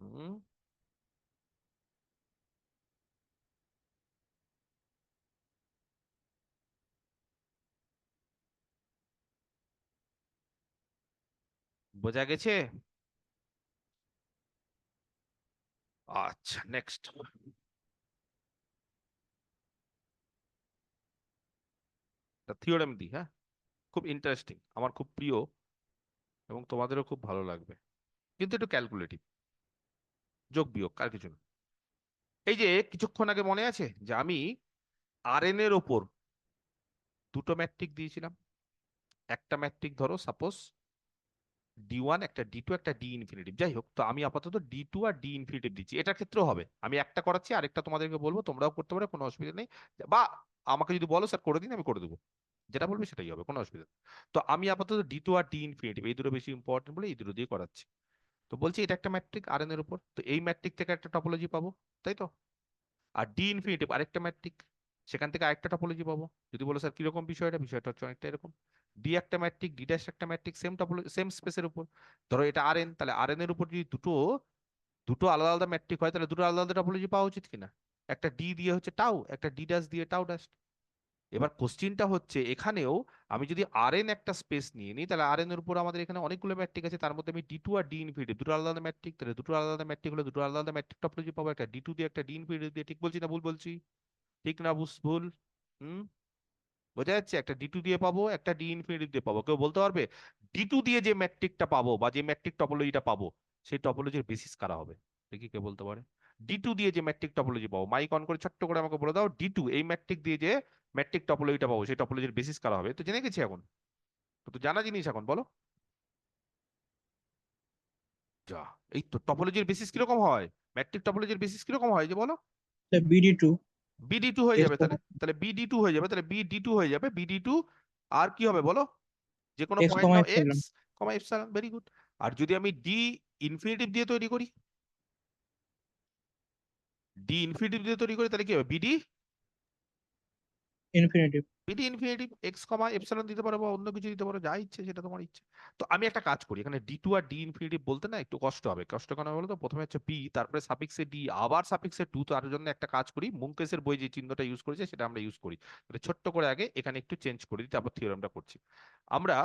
হুম, বোঝা গেছে? আচ্ছা, নেক্সট থিওরেম দিই, হ্যাঁ? খুব ইন্টারেস্টিং, আমার খুব প্রিয়, এবং তোমাদেরও খুব ভালো লাগবে, কিন্তু একটু ক্যালকুলেটিভ, যোগ বিয়োগ আর কিছু না। এই যে কিছুক্ষণ আগে মনে আছে যে আমি আরএন এর ওপর দুটো ম্যাট্রিক দিয়েছিলাম, একটা ম্যাট্রিক ধরো সাপোজ D1, একটা D2, একটা ডি ইনফিনিটিভ, যাই হোক, তো আমি আপাতত D2 আর ডি ইনফিনিটিভ দিচ্ছি। এটার ক্ষেত্রেও হবে, আমি একটা করাচ্ছি, আরেকটা তোমাদেরকে বলবো, তোমরাও করতে পারো, কোনো অসুবিধা নেই। বা আমাকে যদি বলো স্যার করে দিন, আমি করে দেবো, যেটা বলবে সেটাই হবে, কোনো অসুবিধা নেই। তো আমি আপাতত D2 আর ডি ইনফিনিটিভ এই দুটো বেশি ইম্পর্টেন্ট বলে এই দুটো দিয়ে করাচ্ছি। তো বলছি এটা একটা ম্যাট্রিক আরএন এর উপর, তো এই ম্যাট্রিক থেকে একটা টপোলজি পাবো, তাই তো? আর ডি ইনফিনিটিভ আরেকটা ম্যাট্রিক, সেখান থেকে আরেকটা টপোলজি পাবো। যদি বলো স্যার কিরকম বিষয়টা, বিষয়টা হচ্ছে অনেকটা এরকম, ডি একটা ম্যাট্রিক, ডি ড্যাশ একটা ম্যাট্রিক, সেম টপোলজি সেম স্পেসের উপর। ধরো এটা আরএন, তাহলে আরএন এর উপর যদি দুটো দুটো আলাদা আলাদা ম্যাট্রিক হয়, তাহলে দুটো আলাদা আলাদা টপোলজি পাওয়া উচিত কিনা? একটা ডি দিয়ে হচ্ছে টাউ, একটা ডি ড্যাশ দিয়ে টাউ ড্যাশ। এবার কোশ্চিনটা হচ্ছে এখানেও আমি যদি আরএন একটা স্পেস নিয়ে নিই, তাহলে আরএন এর উপর আমাদের এখানে অনেকগুলো ম্যাট্রিক আছে, তার মধ্যে আমি ডি টু আর ডি ইনফিনিটিভ দুটো আলাদা আলাদা ম্যাট্রিক, তাহলে দুটো আলাদা আলাদা ম্যাট্রিক হলে দুটো আলাদা আলাদা ম্যাট্রিক টপোলজি পাবো, একটা ডি টু দিয়ে একটা ডি ইনফিনিটিভ দিয়ে। ঠিক বলছি না ভুল বলছি? ঠিক না ভুল? হুম, বোঝা যাচ্ছে? একটা ডি টু দিয়ে পাবো, একটা ডি ইনফিনিটিভ দিয়ে পাবো। কেউ বলতে পারবে ডি টু দিয়ে যে ম্যাট্রিকটা পাবো বা যে ম্যাট্রিক টপোলজিটা পাবো, সেই টপোলজির বেসিস কারা হবে? দেখি কে বলতে পারে। ডি টু দিয়ে যে ম্যাট্রিক টপোলজি পাবো, মাইক অন করে ছোট্ট করে আমাকে বলে দাও, ডি টু এই ম্যাট্রিক দিয়ে যে ম্যাট্রিক টপোলজিটা পাবো, সেই টপোলজির বেসিস কারা হবে? তো জেনে গেছি এখন, তো জানা জিনিস এখন, বলো। যা, এই তো টপোলজির বেসিস কিরকম হয়, ম্যাট্রিক টপোলজির বেসিস কিরকম হয় যে বলো। স্যার BD2 বিডি টু হয়ে এক্স যাবে, তাহলে তাহলে বিডি টু হয়ে যাবে, তাহলে বিডি টু হয়ে যাবে, বিডি টু। আর কি হবে বলো? যে কোনো এক্স পয়েন্ট কমা নাও, এক্স এপসাইলন কমা এপসাইলন, ভেরি গুড। আর যদি আমি ডি ইনফিনিটিভ দিয়ে তৈরি করি, ডি ইনফিনিটিভ দিয়ে তৈরি করি, তাহলে কি হবে? B d infinity. B d infinity x comma epsilon দিতে পারো বা অন্য কিছু দিতে পারো, যা ইচ্ছে সেটা তোমার ইচ্ছে। তো আমি একটা কাজ করি, এখানে ডি টু আর ডি ইনফিনিটিভ বলতে না একটু কষ্ট হবে। কষ্ট কেন বলো তো? প্রথমে হচ্ছে পি, তারপরে সাফিক্সে ডি, আবার সাফিক্সে টু। তার জন্য একটা কাজ করি, মুঙ্কেসের বই যে চিহ্নটা ইউজ করেছে সেটা আমরা ইউজ করি। তাহলে ছোট্ট করে আগে এখানে একটু চেঞ্জ করে দিই, তারপর থিওরেমটা করছি। আমরা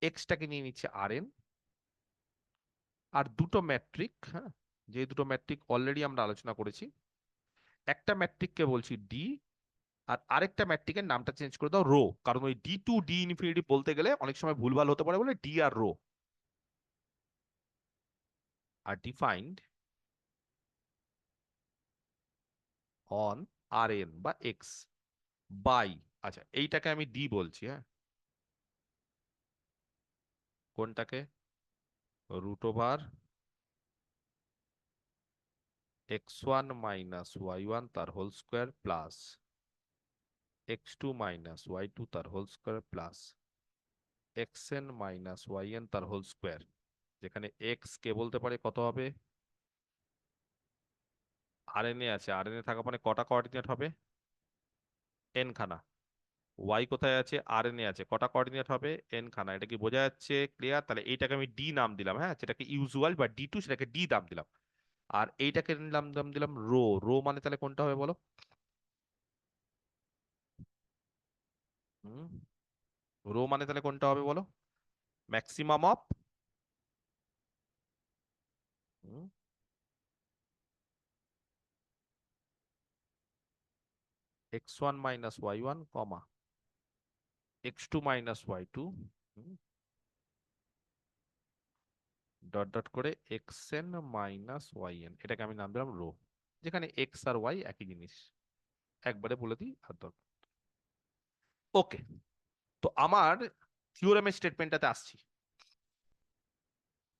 এক্সটাকে নিয়ে নিচ্ছি আরএন, আর দুটো ম্যাট্রিক, হ্যাঁ, যে দুটো ম্যাট্রিক অলরেডি আমরা আলোচনা করেছি। একটা ম্যাট্রিককে বলছি ডি, আর আরেকটা ম্যাট্রিকের নামটা চেঞ্জ করে দাও রো, কারণ ওই ডি টু ডি ইনফিনিটি বলতে গেলে অনেক সময় ভুলভাল হতে পারে বলে ডি আর রো। আর ডিফাইন্ড অন আর এন বা এক্স বাই, আচ্ছা এইটাকে আমি ডি বলছি, হ্যাঁ, কোনটাকে? Root over x1 minus y1 তার whole square plus x2 minus y2 তার whole square plus xn minus yn তার হোল স্কোয়ার। যেখানে x কে বলতে পারে কত হবে? আরএনএ আছে, আরএনএ থাকা মানে কটা কোঅর্ডিনেট হবে? n খানা। y কোথায় আছে? আরএনএ আছে, কটা কোঅর্ডিনেট হবে? n খানা। এটা কি বোঝা যাচ্ছে? ক্লিয়ার? তাহলে এইটাকে আমি ডি নাম দিলাম, হ্যাঁ, যেটাকে ইউজুয়াল বা ডি টু সেটাকে ডি নাম দিলাম। আর এইটাকে নাম দিলাম রো। রো মানে তাহলে কোনটা হবে বলো? হুম, রো মানে তাহলে কোনটা হবে বলো? Maximum of x1 minus y1 comma x2 minus y2 dot dot করে xn মাইনাস yn, এটাকে আমি নাম দিলাম রো, যেখানে x আর y একই জিনিস। একবারে বলে দিই আর দরকার। ওকে, তো আমার থিওরেমের স্টেটমেন্টটাতে আসছি।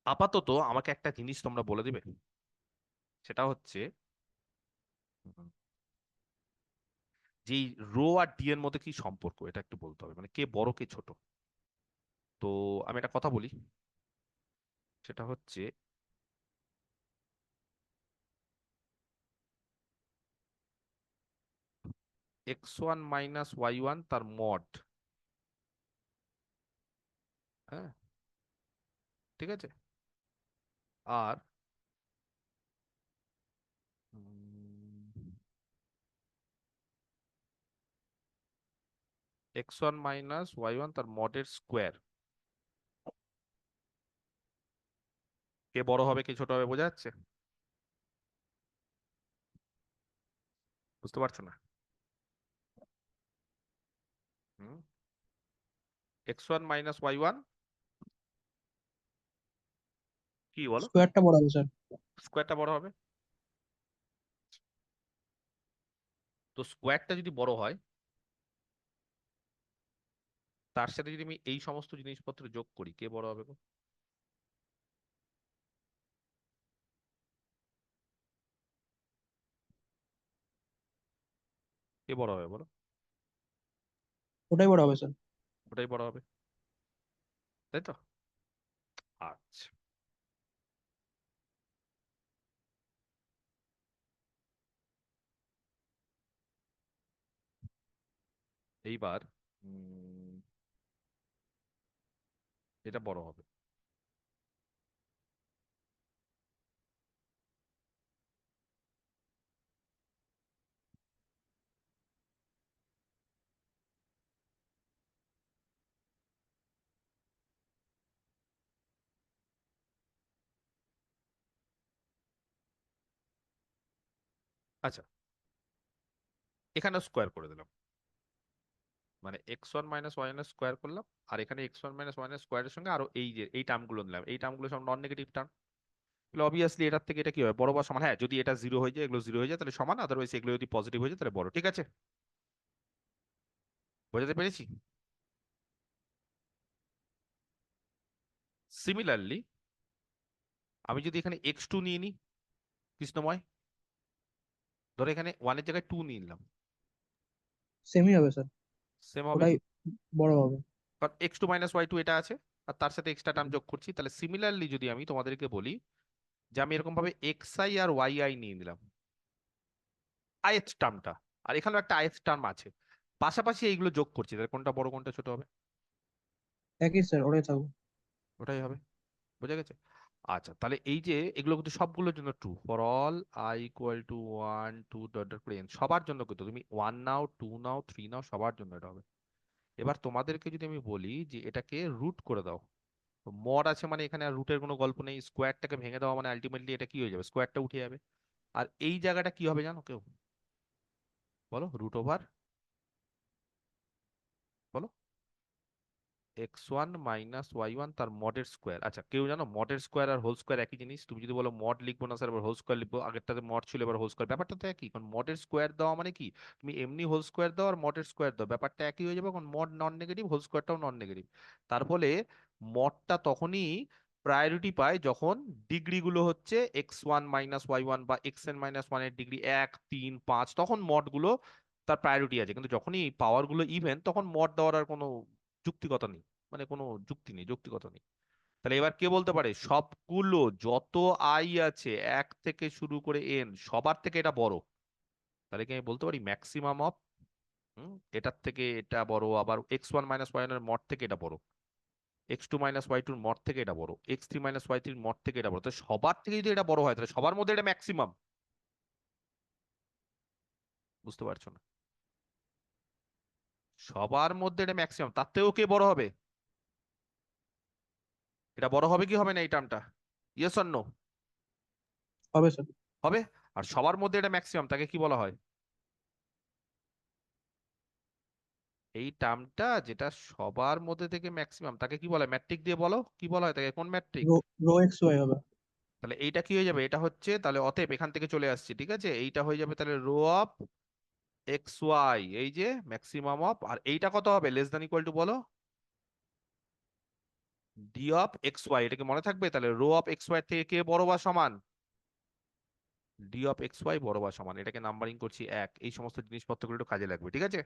আপাতত আমাকে একটা জিনিস তোমরা বলে দিবে, সেটা হচ্ছে যে রো আর ডি এর মধ্যে কি সম্পর্ক, এটা একটু বলতে হবে, মানে কে বড় কে ছোট। তো আমি একটা কথা বলি, সেটা হচ্ছে x1 মাইনাস y1 তার মড, হ্যাঁ, ঠিক আছে। আর x1 মাইনাস y1 তার মডের স্কোয়ার, কে বড় হবে কে ছোট হবে বোঝা যাচ্ছে? বুঝতে পারছো না? হুম, x1 মাইনাস y1 কি বলো? স্কোয়ারটা বড় হবে স্যার। স্কোয়ারটা বড় হবে। তো স্কোয়ারটা যদি বড় হয়, তার সাথে যদি আমি এই সমস্ত জিনিসপত্র যোগ করি, কে বড় হবে গো? কে বড় হবে বলো? ওটাই বড় হবে স্যার। ওটাই বড় হবে, তাই তো? আচ্ছা, এইবার এটা বড় হবে। আচ্ছা, এখানে স্কোয়ার করে দিলাম, মানে x1 - y1 স্কোয়ার করলাম, আর এখানে x1 - y1 স্কোয়ারের সঙ্গে আরো এই যে এই টার্মগুলো নিলাম, এই টার্মগুলো সব নন নেগেটিভ টার্ম। তাহলে অবভিয়াসলি এটার থেকে এটা কি হবে, বড় বা সমান? হ্যাঁ, যদি এটা জিরো হয়ে যায়, এগুলো জিরো হয়ে যায়, তাহলে সমান। আদারওয়াইজ এগুলো যদি পজিটিভ হয়ে যায় তাহলে বড়। ঠিক আছে, বোঝাতে পেরেছি? সিমিলারলি আমি যদি এখানে x2 নিয়ে নিই, কৃষ্ণময়, ধরো এখানে 1 এর জায়গায় 2 নিয়ে নিলাম, সেমই হবে স্যার, সেম হবে। ওটাই বড় হবে। কারণ x2 - y2 এটা আছে, আর তার সাথে এক্সট্রা টার্ম যোগ করছি। তাহলে সিমিলারলি যদি আমি তোমাদেরকে বলি যে আমি এরকম ভাবে xi আর yi নিয়ে নিলাম, ith টার্মটা, আর এখানেও একটা ith টার্ম আছে, পাশাপাশি এইগুলো যোগ করছি, তাহলে কোনটা বড় কোনটা ছোট হবে? একই স্যার, ওটাই থাকবে। ওটাই হবে। বোঝা গেছে? আচ্ছা, তাহলে এই যে এগুলো কিন্তু সবগুলোর জন্য true, for all I = 1 2 dot dot করে n, সবার জন্য কিন্তু তুমি 1 নাও, 2 নাও, 3 নাও, সবার জন্য এটা হবে। এবার তোমাদেরকে যদি আমি বলি যে এটাকে রুট করে দাও, মড আছে মানে এখানে আর রুটের কোনো গল্প নেই, স্কোয়ারটাকে ভেঙে দেওয়া মানে আলটিমেটলি এটা কি হয়ে যাবে, স্কোয়ারটা উঠে যাবে। আর এই জায়গাটা কি হবে জানো কেউ? বলো, রুট ওভার, বলো, x1 - y1 তার মডের স্কোয়ার। আচ্ছা, কেউ জানো মডের স্কোয়ার আর হোল স্কোয়ার একই জিনিস? তুমি যদি বলো মড লিখবো না স্যার, এবার হোল স্কোয়ার লিখবো, আগেরটাতে মড ছিল এবার হোল স্কোয়ার, ব্যাপারটা তো একই। কারণ মডের স্কোয়ার দেওয়া মানে কি, তুমি এমনি হোল স্কোয়ার দাও আর মডের স্কোয়ার দাও, ব্যাপারটা একই হয়ে যাবে। কারণ মড নন নেগেটিভ, হোল স্কোয়ারটাও নন নেগেটিভ। তার ফলে মডটা তখনই প্রায়োরিটি পায় যখন ডিগ্রি গুলো হচ্ছে x1 - y1 বা xn - 1 এর ডিগ্রি 1 3 5, তখন মড গুলো তার প্রায়োরিটি আছে। কিন্তু যখনই পাওয়ার গুলো ইভেন, তখন মড দেওয়ার আর কোনো যুক্তিকতা নেই, মানে কোনো যুক্তি নেই, যৌক্তিকতা নেই। তাহলে এবার কে বলতে পারে সবগুলো যত আই আছে 1 থেকে শুরু করে n সবার থেকে এটা বড়? তাহলে কি আমি বলতে পারি ম্যাক্সিমাম অফ, এটার থেকে এটা বড়, আবার x1 - y1 এর মড থেকে এটা বড়, x2 - y2 এর মড থেকে এটা বড়, x3 - y3 এর মড থেকে এটা বড়। তো সবার থেকে যদি এটা বড় হয়, তাহলে সবার মধ্যে এটা ম্যাক্সিমাম। বুঝতে পারছো না? সবার মধ্যে এটা ম্যাক্সিমাম, তার থেকেও কে বড় হবে? এটা বড় হবে কি হবে না এই টার্মটা? Yes or no? হবে স্যার। হবে। আর সবার মধ্যে এটা ম্যাক্সিমাম, তাকে কি বলা হয়? এই টার্মটা যেটা সবার মধ্যে থেকে ম্যাক্সিমাম, তাকে কি বলে? ম্যাট্রিক দিয়ে বলো, কি বলা হয় তাকে, কোন metric? Rho rho X Y হবে। তাহলে এইটা কি হয়ে যাবে, এটা হচ্ছে, তাহলে অতএব এখান থেকে চলে আসছে, ঠিক আছে, এইটা হয়ে যাবে তাহলে রো অফ এক্স ওয়াই, এই যে ম্যাক্সিমাম অফ। আর এইটা কত হবে, লেস দ্যান ইকুয়াল টু বলো, ডি অফ এক্স ওয়াই। এটা কি মনে থাকবে? তাহলে রো অফ এক্স ওয়াই থেকে কে বড় বা সমান? ডি অফ এক্স ওয়াই বড় বা সমান। এটাকে নাম্বারিং করছি 1। এই সমস্ত জিনিসপত্রগুলো একটু কাজে লাগবে, ঠিক আছে?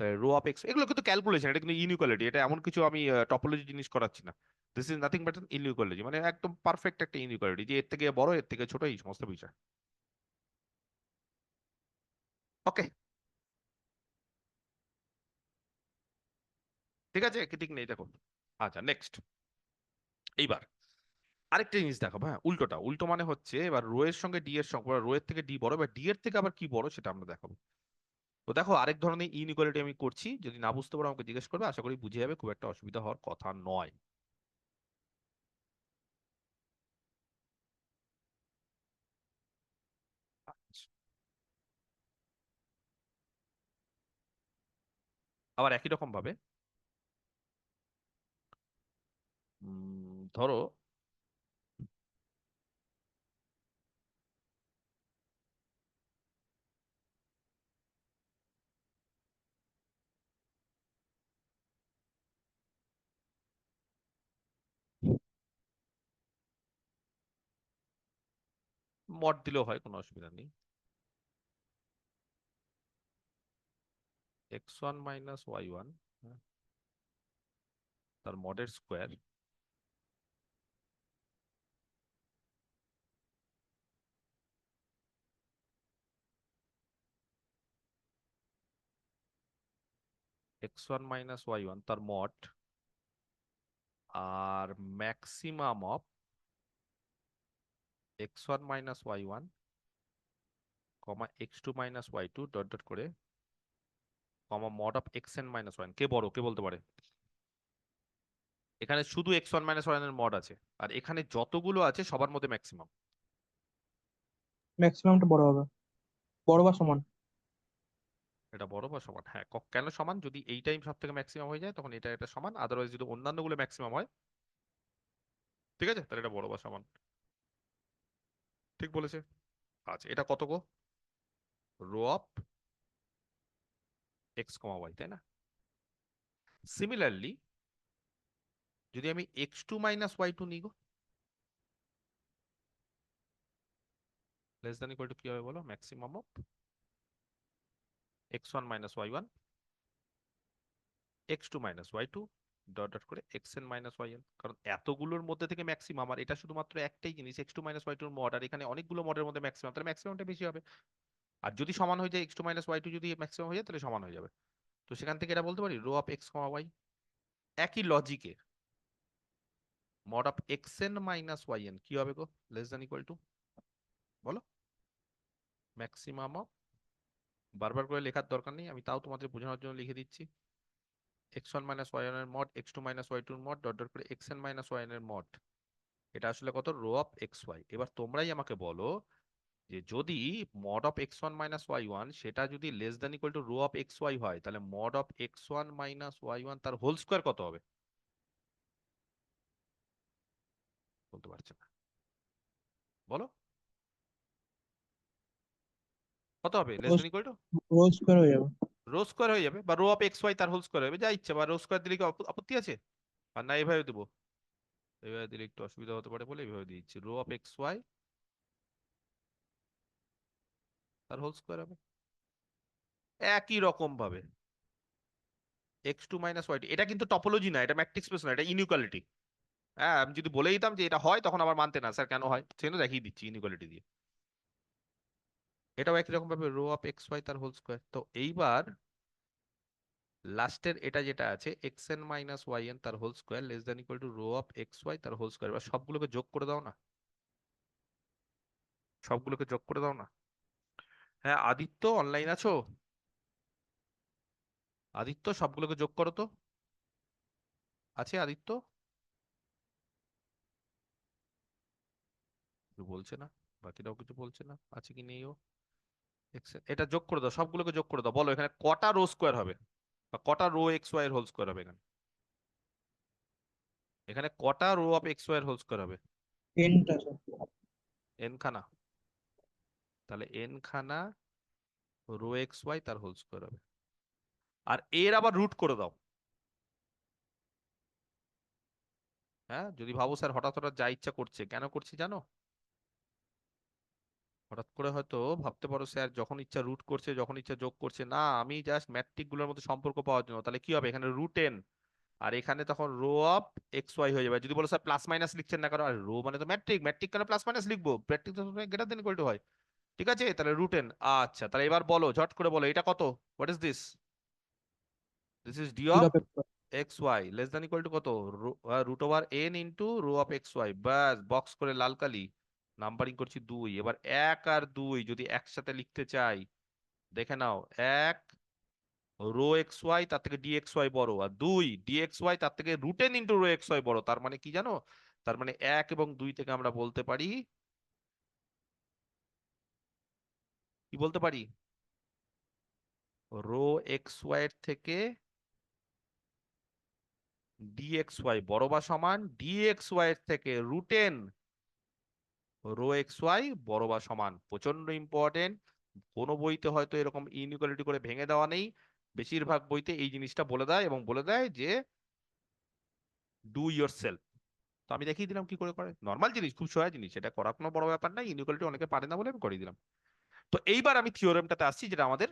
তাহলে রো অফ এক্স, এগুলো কিন্তু ক্যালকুলেশন, এটা কিন্তু ইনইকুয়ালিটি, এটা এমন কিছু আমি টপোলজি জিনিস করাচ্ছি না। This is nothing but inequality, মানে একদম পারফেক্ট একটা ইনইকুয়ালিটি, যে এর থেকে বড় এর থেকে ছোট, এই সমস্ত বিষয়। ওকে, ঠিক আছে, কি ঠিক নেই দেখো। আচ্ছা, নেক্সট। এইবার আরেকটা জিনিস দেখো, হ্যাঁ, উল্টোটা, উল্টো মানে হচ্ছে এবার রো এর সঙ্গে ডি এর সঙ্গে, রো এর থেকে ডি বড়, এবার ডি এর থেকে আবার কি বড় সেটা আমরা দেখাবো। তো দেখো, আরেক ধরনের ইনইকুয়ালিটি আমি করছি, যদি না বুঝতে পারো আমাকে জিজ্ঞেস করবে, আশা করি বুঝে যাবে, খুব একটা অসুবিধা হওয়ার কথা নয়। আচ্ছা, আবার একই রকম ভাবে ধরো মড দিলেও হয়, কোনো অসুবিধা নেই। x1 মাইনাস y1 তার মডের স্কোয়ার x1 মাইনাস y1 তার মড আর maximum of x1 minus y1 comma x2 minus y2 dot dot করে comma mod of xn minus y1। কে বড় কে বলতে পারে? এখানে শুধু x1 মাইনাস y1 এর মড আছে, আর এখানে যতগুলো আছে সবার মধ্যে ম্যাক্সিমাম। ম্যাক্সিমামটা বড় হবে, বড় বা সমান। এটা বড় বা সমান? হ্যাঁ, কেন সমান? যদি এইটাই সব থেকে ম্যাক্সিমাম হয়ে যায় তখন এটা একটা সমান, আদারওয়াইজ যদি অন্যান্য গুলো ম্যাক্সিমাম হয়, ঠিক আছে, তাহলে এটা বড় বা সমান। ঠিক বলেছে। আচ্ছা, এটা কত গো? Rho of x comma y, তাই না? সিমিলারলি যদি আমি x2 মাইনাস y2 নিই গো, লেস দ্যান ইকুয়াল টু কি হবে বলো? Maximum of x1 minus y1 x2 minus y2 dot dot করে xn মাইনাস yn। কারণ এতগুলোর মধ্যে থেকে ম্যাক্সিমাম, আর এটা শুধুমাত্র একটাই জিনিস x2 মাইনাস y2 এর মড, আর এখানে অনেকগুলো মডের মধ্যে ম্যাক্সিমাম, তাহলে ম্যাক্সিমামটা বেশি হবে। আর যদি সমান হয়ে যায় x2 মাইনাস y2 যদি ম্যাক্সিমাম হয়ে যায় তাহলে সমান হয়ে যাবে। তো সেখান থেকে এটা বলতে পারি rho of x comma y. একই লজিকে mod of xn minus yn কি হবে গো? লেস দ্যান ইকুয়াল টু বলো ম্যাক্সিমাম অফ, বারবার করে লেখার দরকার নেই, আমি তাও তোমাদের বোঝানোর জন্য লিখে দিচ্ছি, x1 মাইনাস y1 এর মড x2 মাইনাস y2 এর মড ডট ডট করে xn মাইনাস yn এর মড। এটা আসলে কত? Rho of xy। এবার তোমরাই আমাকে বলো যে যদি mod of x1 minus y1 সেটা যদি less than equal to rho of xy হয়, তাহলে mod of x1 minus y1 তার হোল স্কোয়ার কত হবে? বলতে পারছে না, বলো কত হবে? Less than equal to rho square হয়ে যাবে। রো স্কোয়ার হয়ে যাবে, বা রো অফ এক্স ওয়াই তার হোল স্কোয়ার হবে, যা ইচ্ছে, বা রো স্কোয়ার দিলে কি আপত্তি আছে? আর না এইভাবে দেবো, এইভাবে দিলে একটু অসুবিধা হতে পারে বলে এইভাবে দিচ্ছি, রো অফ এক্স ওয়াই তার হোল স্কোয়ার হবে। একই রকম ভাবে x2 মাইনাস ওয়াই, এটা কিন্তু টপোলজি না, এটা ম্যাট্রিক্স স্পেস না, এটা ইনইকুয়ালিটি। হ্যাঁ, আমি যদি বলে দিতাম যে এটা হয় তখন আবার মানতে না, স্যার কেন হয় সেটা দেখিয়ে দিচ্ছি ইনইকুয়ালিটি দিয়ে। এটাও একই রকম ভাবে রো অফ এক্স ওয়াই তার হোল স্কোয়ার। তো এইবার লাস্টের এটা যেটা আছে xn মাইনাস yn তার whole square less than equal to rho of x Y তার হোল স্কোয়ার। এবার সবগুলোকে যোগ করে দাও না, সবগুলোকে যোগ করে দাও না। হ্যাঁ আদিত্য, অনলাইন আছো? আদিত্য সবগুলোকে যোগ করো তো। আছে আদিত্য? কিছু বলছে না, বাকিরাও কিছু বলছে না, আছে কি নেই ও? এটা যোগ করে দাও, সবগুলোকে যোগ করে দাও, বলো এখানে কটা রো স্কোয়ার হবে, বা কটা রো এক্স ওয়াই এর হোল স্কোয়ার হবে? এখানে এখানে কটা রো অফ এক্স ওয়াই এর হোল স্কোয়ার হবে? এনটা স্যার। এন খানা। তাহলে এন খানা রো এক্স ওয়াই তার হোল স্কোয়ার হবে। আর এর আবার রুট করে দাও। হ্যাঁ, যদি ভাবো স্যার হঠাৎ হঠাৎ যা ইচ্ছা করছে, কেন করছি জানো? হঠাৎ করে হয়তো ভাবতে পারো স্যার যখন ইচ্ছা রুট করছে, যখন ইচ্ছা যোগ করছে। না, আমি জাস্ট ম্যাট্রিক গুলোর মধ্যে সম্পর্ক পাওয়ার জন্য। তাহলে কি হবে? এখানে রুট এন, আর এখানে তখন রো অফ এক্স ওয়াই হয়ে যাবে। যদি বলো স্যার প্লাস মাইনাস লিখছেন না, কারণ আর রো মানে তো ম্যাট্রিক, ম্যাট্রিক কেন প্লাস মাইনাস লিখবো? ম্যাট্রিক তো গ্রেটার দেন ইকুয়াল টু হয়। ঠিক আছে, তাহলে রুট এন। আচ্ছা, তাহলে এবার বলো, ঝট করে বলো এটা কত? What is this? This is d root of of x. X Y less than equal to কত? Root over n into rho of x y. ব্যাস, বক্স করে লাল কালি নাম্বারিং করছি 2। এবার 1 আর 2 যদি একসাথে লিখতে চাই, দেখে নাও, 1 রো এক্স ওয়াই তার থেকে ডি এক্স ওয়াই বড়, আর 2 ডি এক্স ওয়াই তার থেকে root N into rho X Y বড়। তার মানে কি জানো? তার মানে 1 এবং 2 থেকে আমরা বলতে পারি, কি বলতে পারি? রো এক্স ওয়াই এর থেকে ডি এক্স ওয়াই বড় বা সমান, ডি এক্স ওয়াই এর থেকে root N rho X Y বড় বা সমান। প্রচন্ড ইম্পর্টেন্ট। কোনো বইতে হয়তো এরকম ইনইকুয়ালিটি করে ভেঙে দেওয়া নেই, বেশিরভাগ বইতে এই জিনিসটা বলে দেয়, এবং বলে দেয় যে ডু ইয়োর সেলফ। তো আমি দেখিয়ে দিলাম কি করে করে, নর্মাল জিনিস, খুব সোজা জিনিস, এটা করা কোনো বড় ব্যাপার নাই, ইনইকুয়ালিটি অনেকে পারে না বলে আমি করে দিলাম। তো এইবার আমি থিওরেমটাতে আসছি, যেটা আমাদের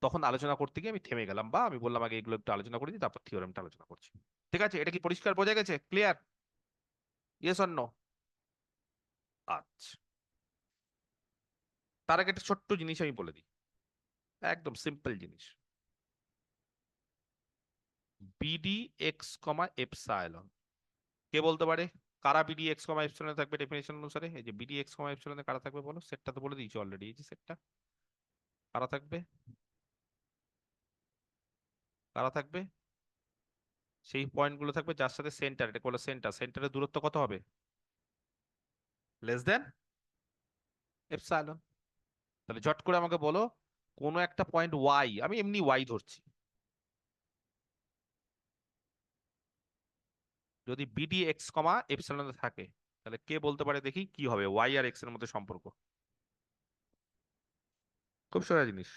তখন আলোচনা করতে গিয়ে আমি থেমে গেলাম, বা আমি বললাম আগে এগুলো একটু আলোচনা করে দিই, তারপর থিওরেমটা আলোচনা করছি। ঠিক আছে, এটা কি পরিষ্কার বোঝা গেছে? ক্লিয়ার? Yes or no? আচ্ছা, তার আগে একটা ছোট্ট জিনিস আমি বলে দিই, একদম সিম্পল জিনিস। বিডি এক্স কমা এপসাইলন, কে বলতে পারে কারা বিডি এক্স কমা এপসাইলন থাকবে ডেফিনেশন অনুসারে? এই যে বিডি এক্স কমা এপসাইলনে কারা থাকবে বলো, সেটটা তো বলে দিয়েছি অলরেডি, এই যে সেটটা, কারা থাকবে? কারা থাকবে? সেই পয়েন্ট গুলো থাকবে যার সাথে সেন্টার, এটা বলে সেন্টার, সেন্টারের দূরত্ব কত হবে? Less than epsilon. তাহলে ঝট করে আমাকে বলো কোনো একটা পয়েন্ট ওয়াই, আমি এমনি ওয়াই ধরছি, যদি বিডি এক্স কমা এপসাইলন থাকে, তাহলে কে বলতে পারে দেখি কি হবে ওয়াই আর এক্স এর মধ্যে সম্পর্ক? খুব সোজা জিনিস।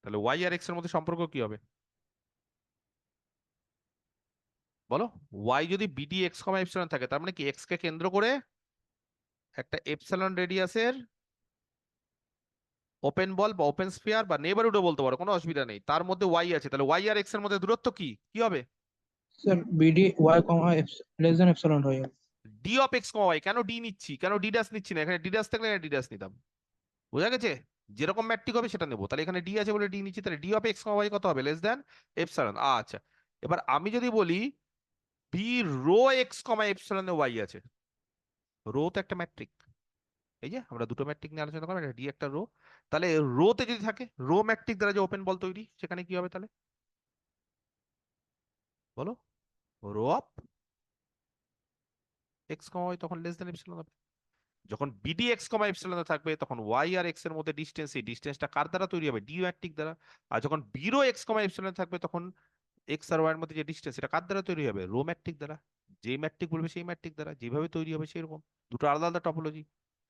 তাহলে ওয়াই আর এক্স এর মধ্যে সম্পর্ক কি হবে বলো? ওয়াই যদি বিডি এক্স কমা এপসাইলন থাকে, তার মানে কি এক্স কে কেন্দ্র করে একটা এপসাইলন রেডিয়াসের ওপেন বল বা ওপেন স্ফিয়ার বা নেবারহুডও বলতে পারো, কোনো অসুবিধা নেই, তার মধ্যে ওয়াই আছে, তাহলে ওয়াই আর এক্স এর মধ্যে দূরত্ব কি কি হবে? Sir B D Y comma less than epsilon হয়ে যাবে। D of x comma Y, কেন ডি নিচ্ছি, কেন ডি ড্যাশ নিচ্ছি না? এখানে ডি ড্যাশ থাকলে ডি ড্যাশ নিতাম, বোঝা গেছে? যেরকম ম্যাট্রিক হবে সেটা নেবো, তাহলে এখানে ডি আছে বলে ডি নিচ্ছি, তাহলে D of x comma Y কত হবে? Less than epsilon. আচ্ছা, এবার আমি যদি বলি B rho x comma epsilon Y আছে, রো তো একটা ম্যাট্রিক, এই যে আমরা দুটো ম্যাট্রিক নিয়ে আলোচনা করলাম, একটা ডি একটা রো, তাহলে রোতে যদি থাকে, রো ম্যাট্রিক দ্বারা যে ওপেন বল তৈরি, সেখানে কি হবে তাহলে বলো? Rho of x comma Y তখন লেস দেন এপসাইলন হবে। যখন বিডি এক্স কমা এপসিলন থাকবে, তখন ওয়াই আর এক্স এর মধ্যে ডিস্টেন্স, এই ডিস্টেন্সটা কার দ্বারা তৈরি হবে? ডি ম্যাট্রিক দ্বারা। আর যখন বিরো এক্স কমা এপসিলন থাকবে, তখন এক্স আর ওয়াই এর মধ্যে যে ডিস্টেন্স, এটা কার দ্বারা তৈরি হবে? রো ম্যাট্রিক দ্বারা। যে ম্যাট্রিক বলবে সেই ম্যাট্রিক দ্বারা, যেভাবে তৈরি হবে সেরকম। দুটো আলাদা আলাদা টপোলজি,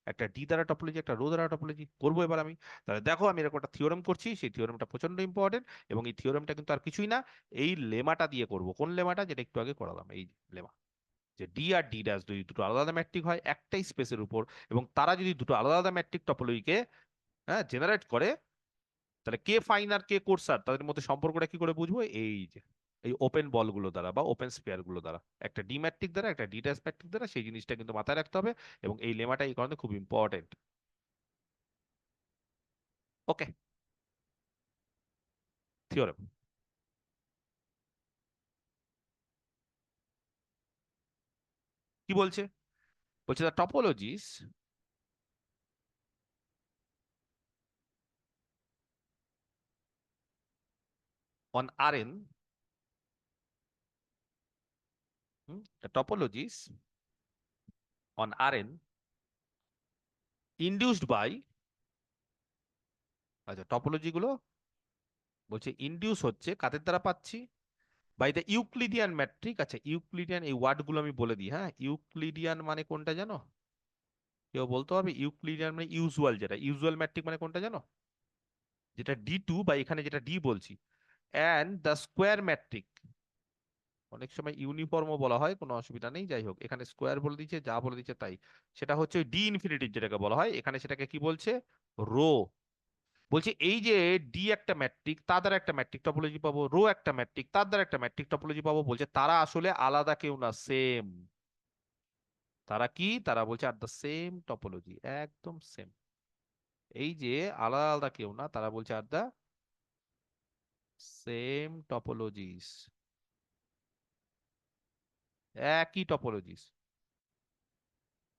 একটা ডি দ্বারা টপোলজি, একটা রো দ্বারা টপোলজি করবো এবার আমি। তাহলে দেখো আমি এরকম একটা থিওরেম করছি, সেই থিওরেমটা প্রচন্ড ইম্পর্টেন্ট, এবং এই থিওরেমটা কিন্তু আর কিছুই না, এই লেমাটা দিয়ে করব। কোন লেমাটা? যেটা একটু আগে করালাম, এই লেমা, যে ডি আর ডি ড্যাশ যদি দুটো আলাদা আলাদা ম্যাট্রিক হয় একটাই স্পেসের উপর, এবং তারা যদি দুটো আলাদা আলাদা ম্যাট্রিক টপোলজিকে জেনারেট করে, তাহলে কে ফাইন আর কে কোর্সার, তাদের মধ্যে সম্পর্কটা কি করে বুঝবো? এই যে এই ওপেন বলগুলো দ্বারা বা ওপেন স্পেয়ার গুলো দ্বারা, একটা ডি ম্যাট্রিক দ্বারা একটা ডি ড্যাশ ম্যাট্রিক দ্বারা, সেই জিনিসটা কিন্তু মাথায় রাখতে হবে, এবং এই লেমাটা এই কারণে খুব ইম্পর্টেন্ট। ওকে, থিওরেম কি বলছে? বলছে the topologies on Rn, the topologies on Rn induced by, আচ্ছা টপোলজি গুলো বলছে ইনডিউস হচ্ছে কাদের দ্বারা পাচ্ছি? By the Euclidean metric. আচ্ছা ইউক্লিডিয়ান এই ওয়ার্ড গুলো আমি বলে দিই, হ্যাঁ, ইউক্লিডিয়ান মানে কোনটা জানো? কেউ বলতে পারবে? ইউক্লিডিয়ান মানে ইউজুয়াল, যেটা ইউজুয়াল ম্যাট্রিক মানে কোনটা জানো? যেটা ডি টু, বা এখানে যেটা ডি বলছি, অ্যান্ড দ্য স্কোয়ার ম্যাট্রিক, অনেক সময় ইউনিফর্মও বলা হয়, কোনো অসুবিধা নেই, যাই হোক এখানে স্কোয়ার বলে দিচ্ছে, যা বলে দিচ্ছে তাই, সেটা হচ্ছে ডি ইনফিনিটিভ যেটাকে বলা হয়, এখানে সেটাকে কি বলছে? রো। বলছি এই যে ডি একটা ম্যাট্রিক, তার দ্বারা একটা ম্যাট্রিক টপোলজি পাবো, রো একটা ম্যাট্রিক, তার দ্বারা একটা ম্যাট্রিক টপোলজি পাবো, বলছে তারা আসলে আলাদা কেউ না, সেম। তারা কি? তারা বলছে আর দ্য সেম টপোলজি, একদম সেম। এই যে আলাদা আলাদা কেউ না, তারা বলছে আর দ্য সেম টপোলজিস, একই টপোলজিস।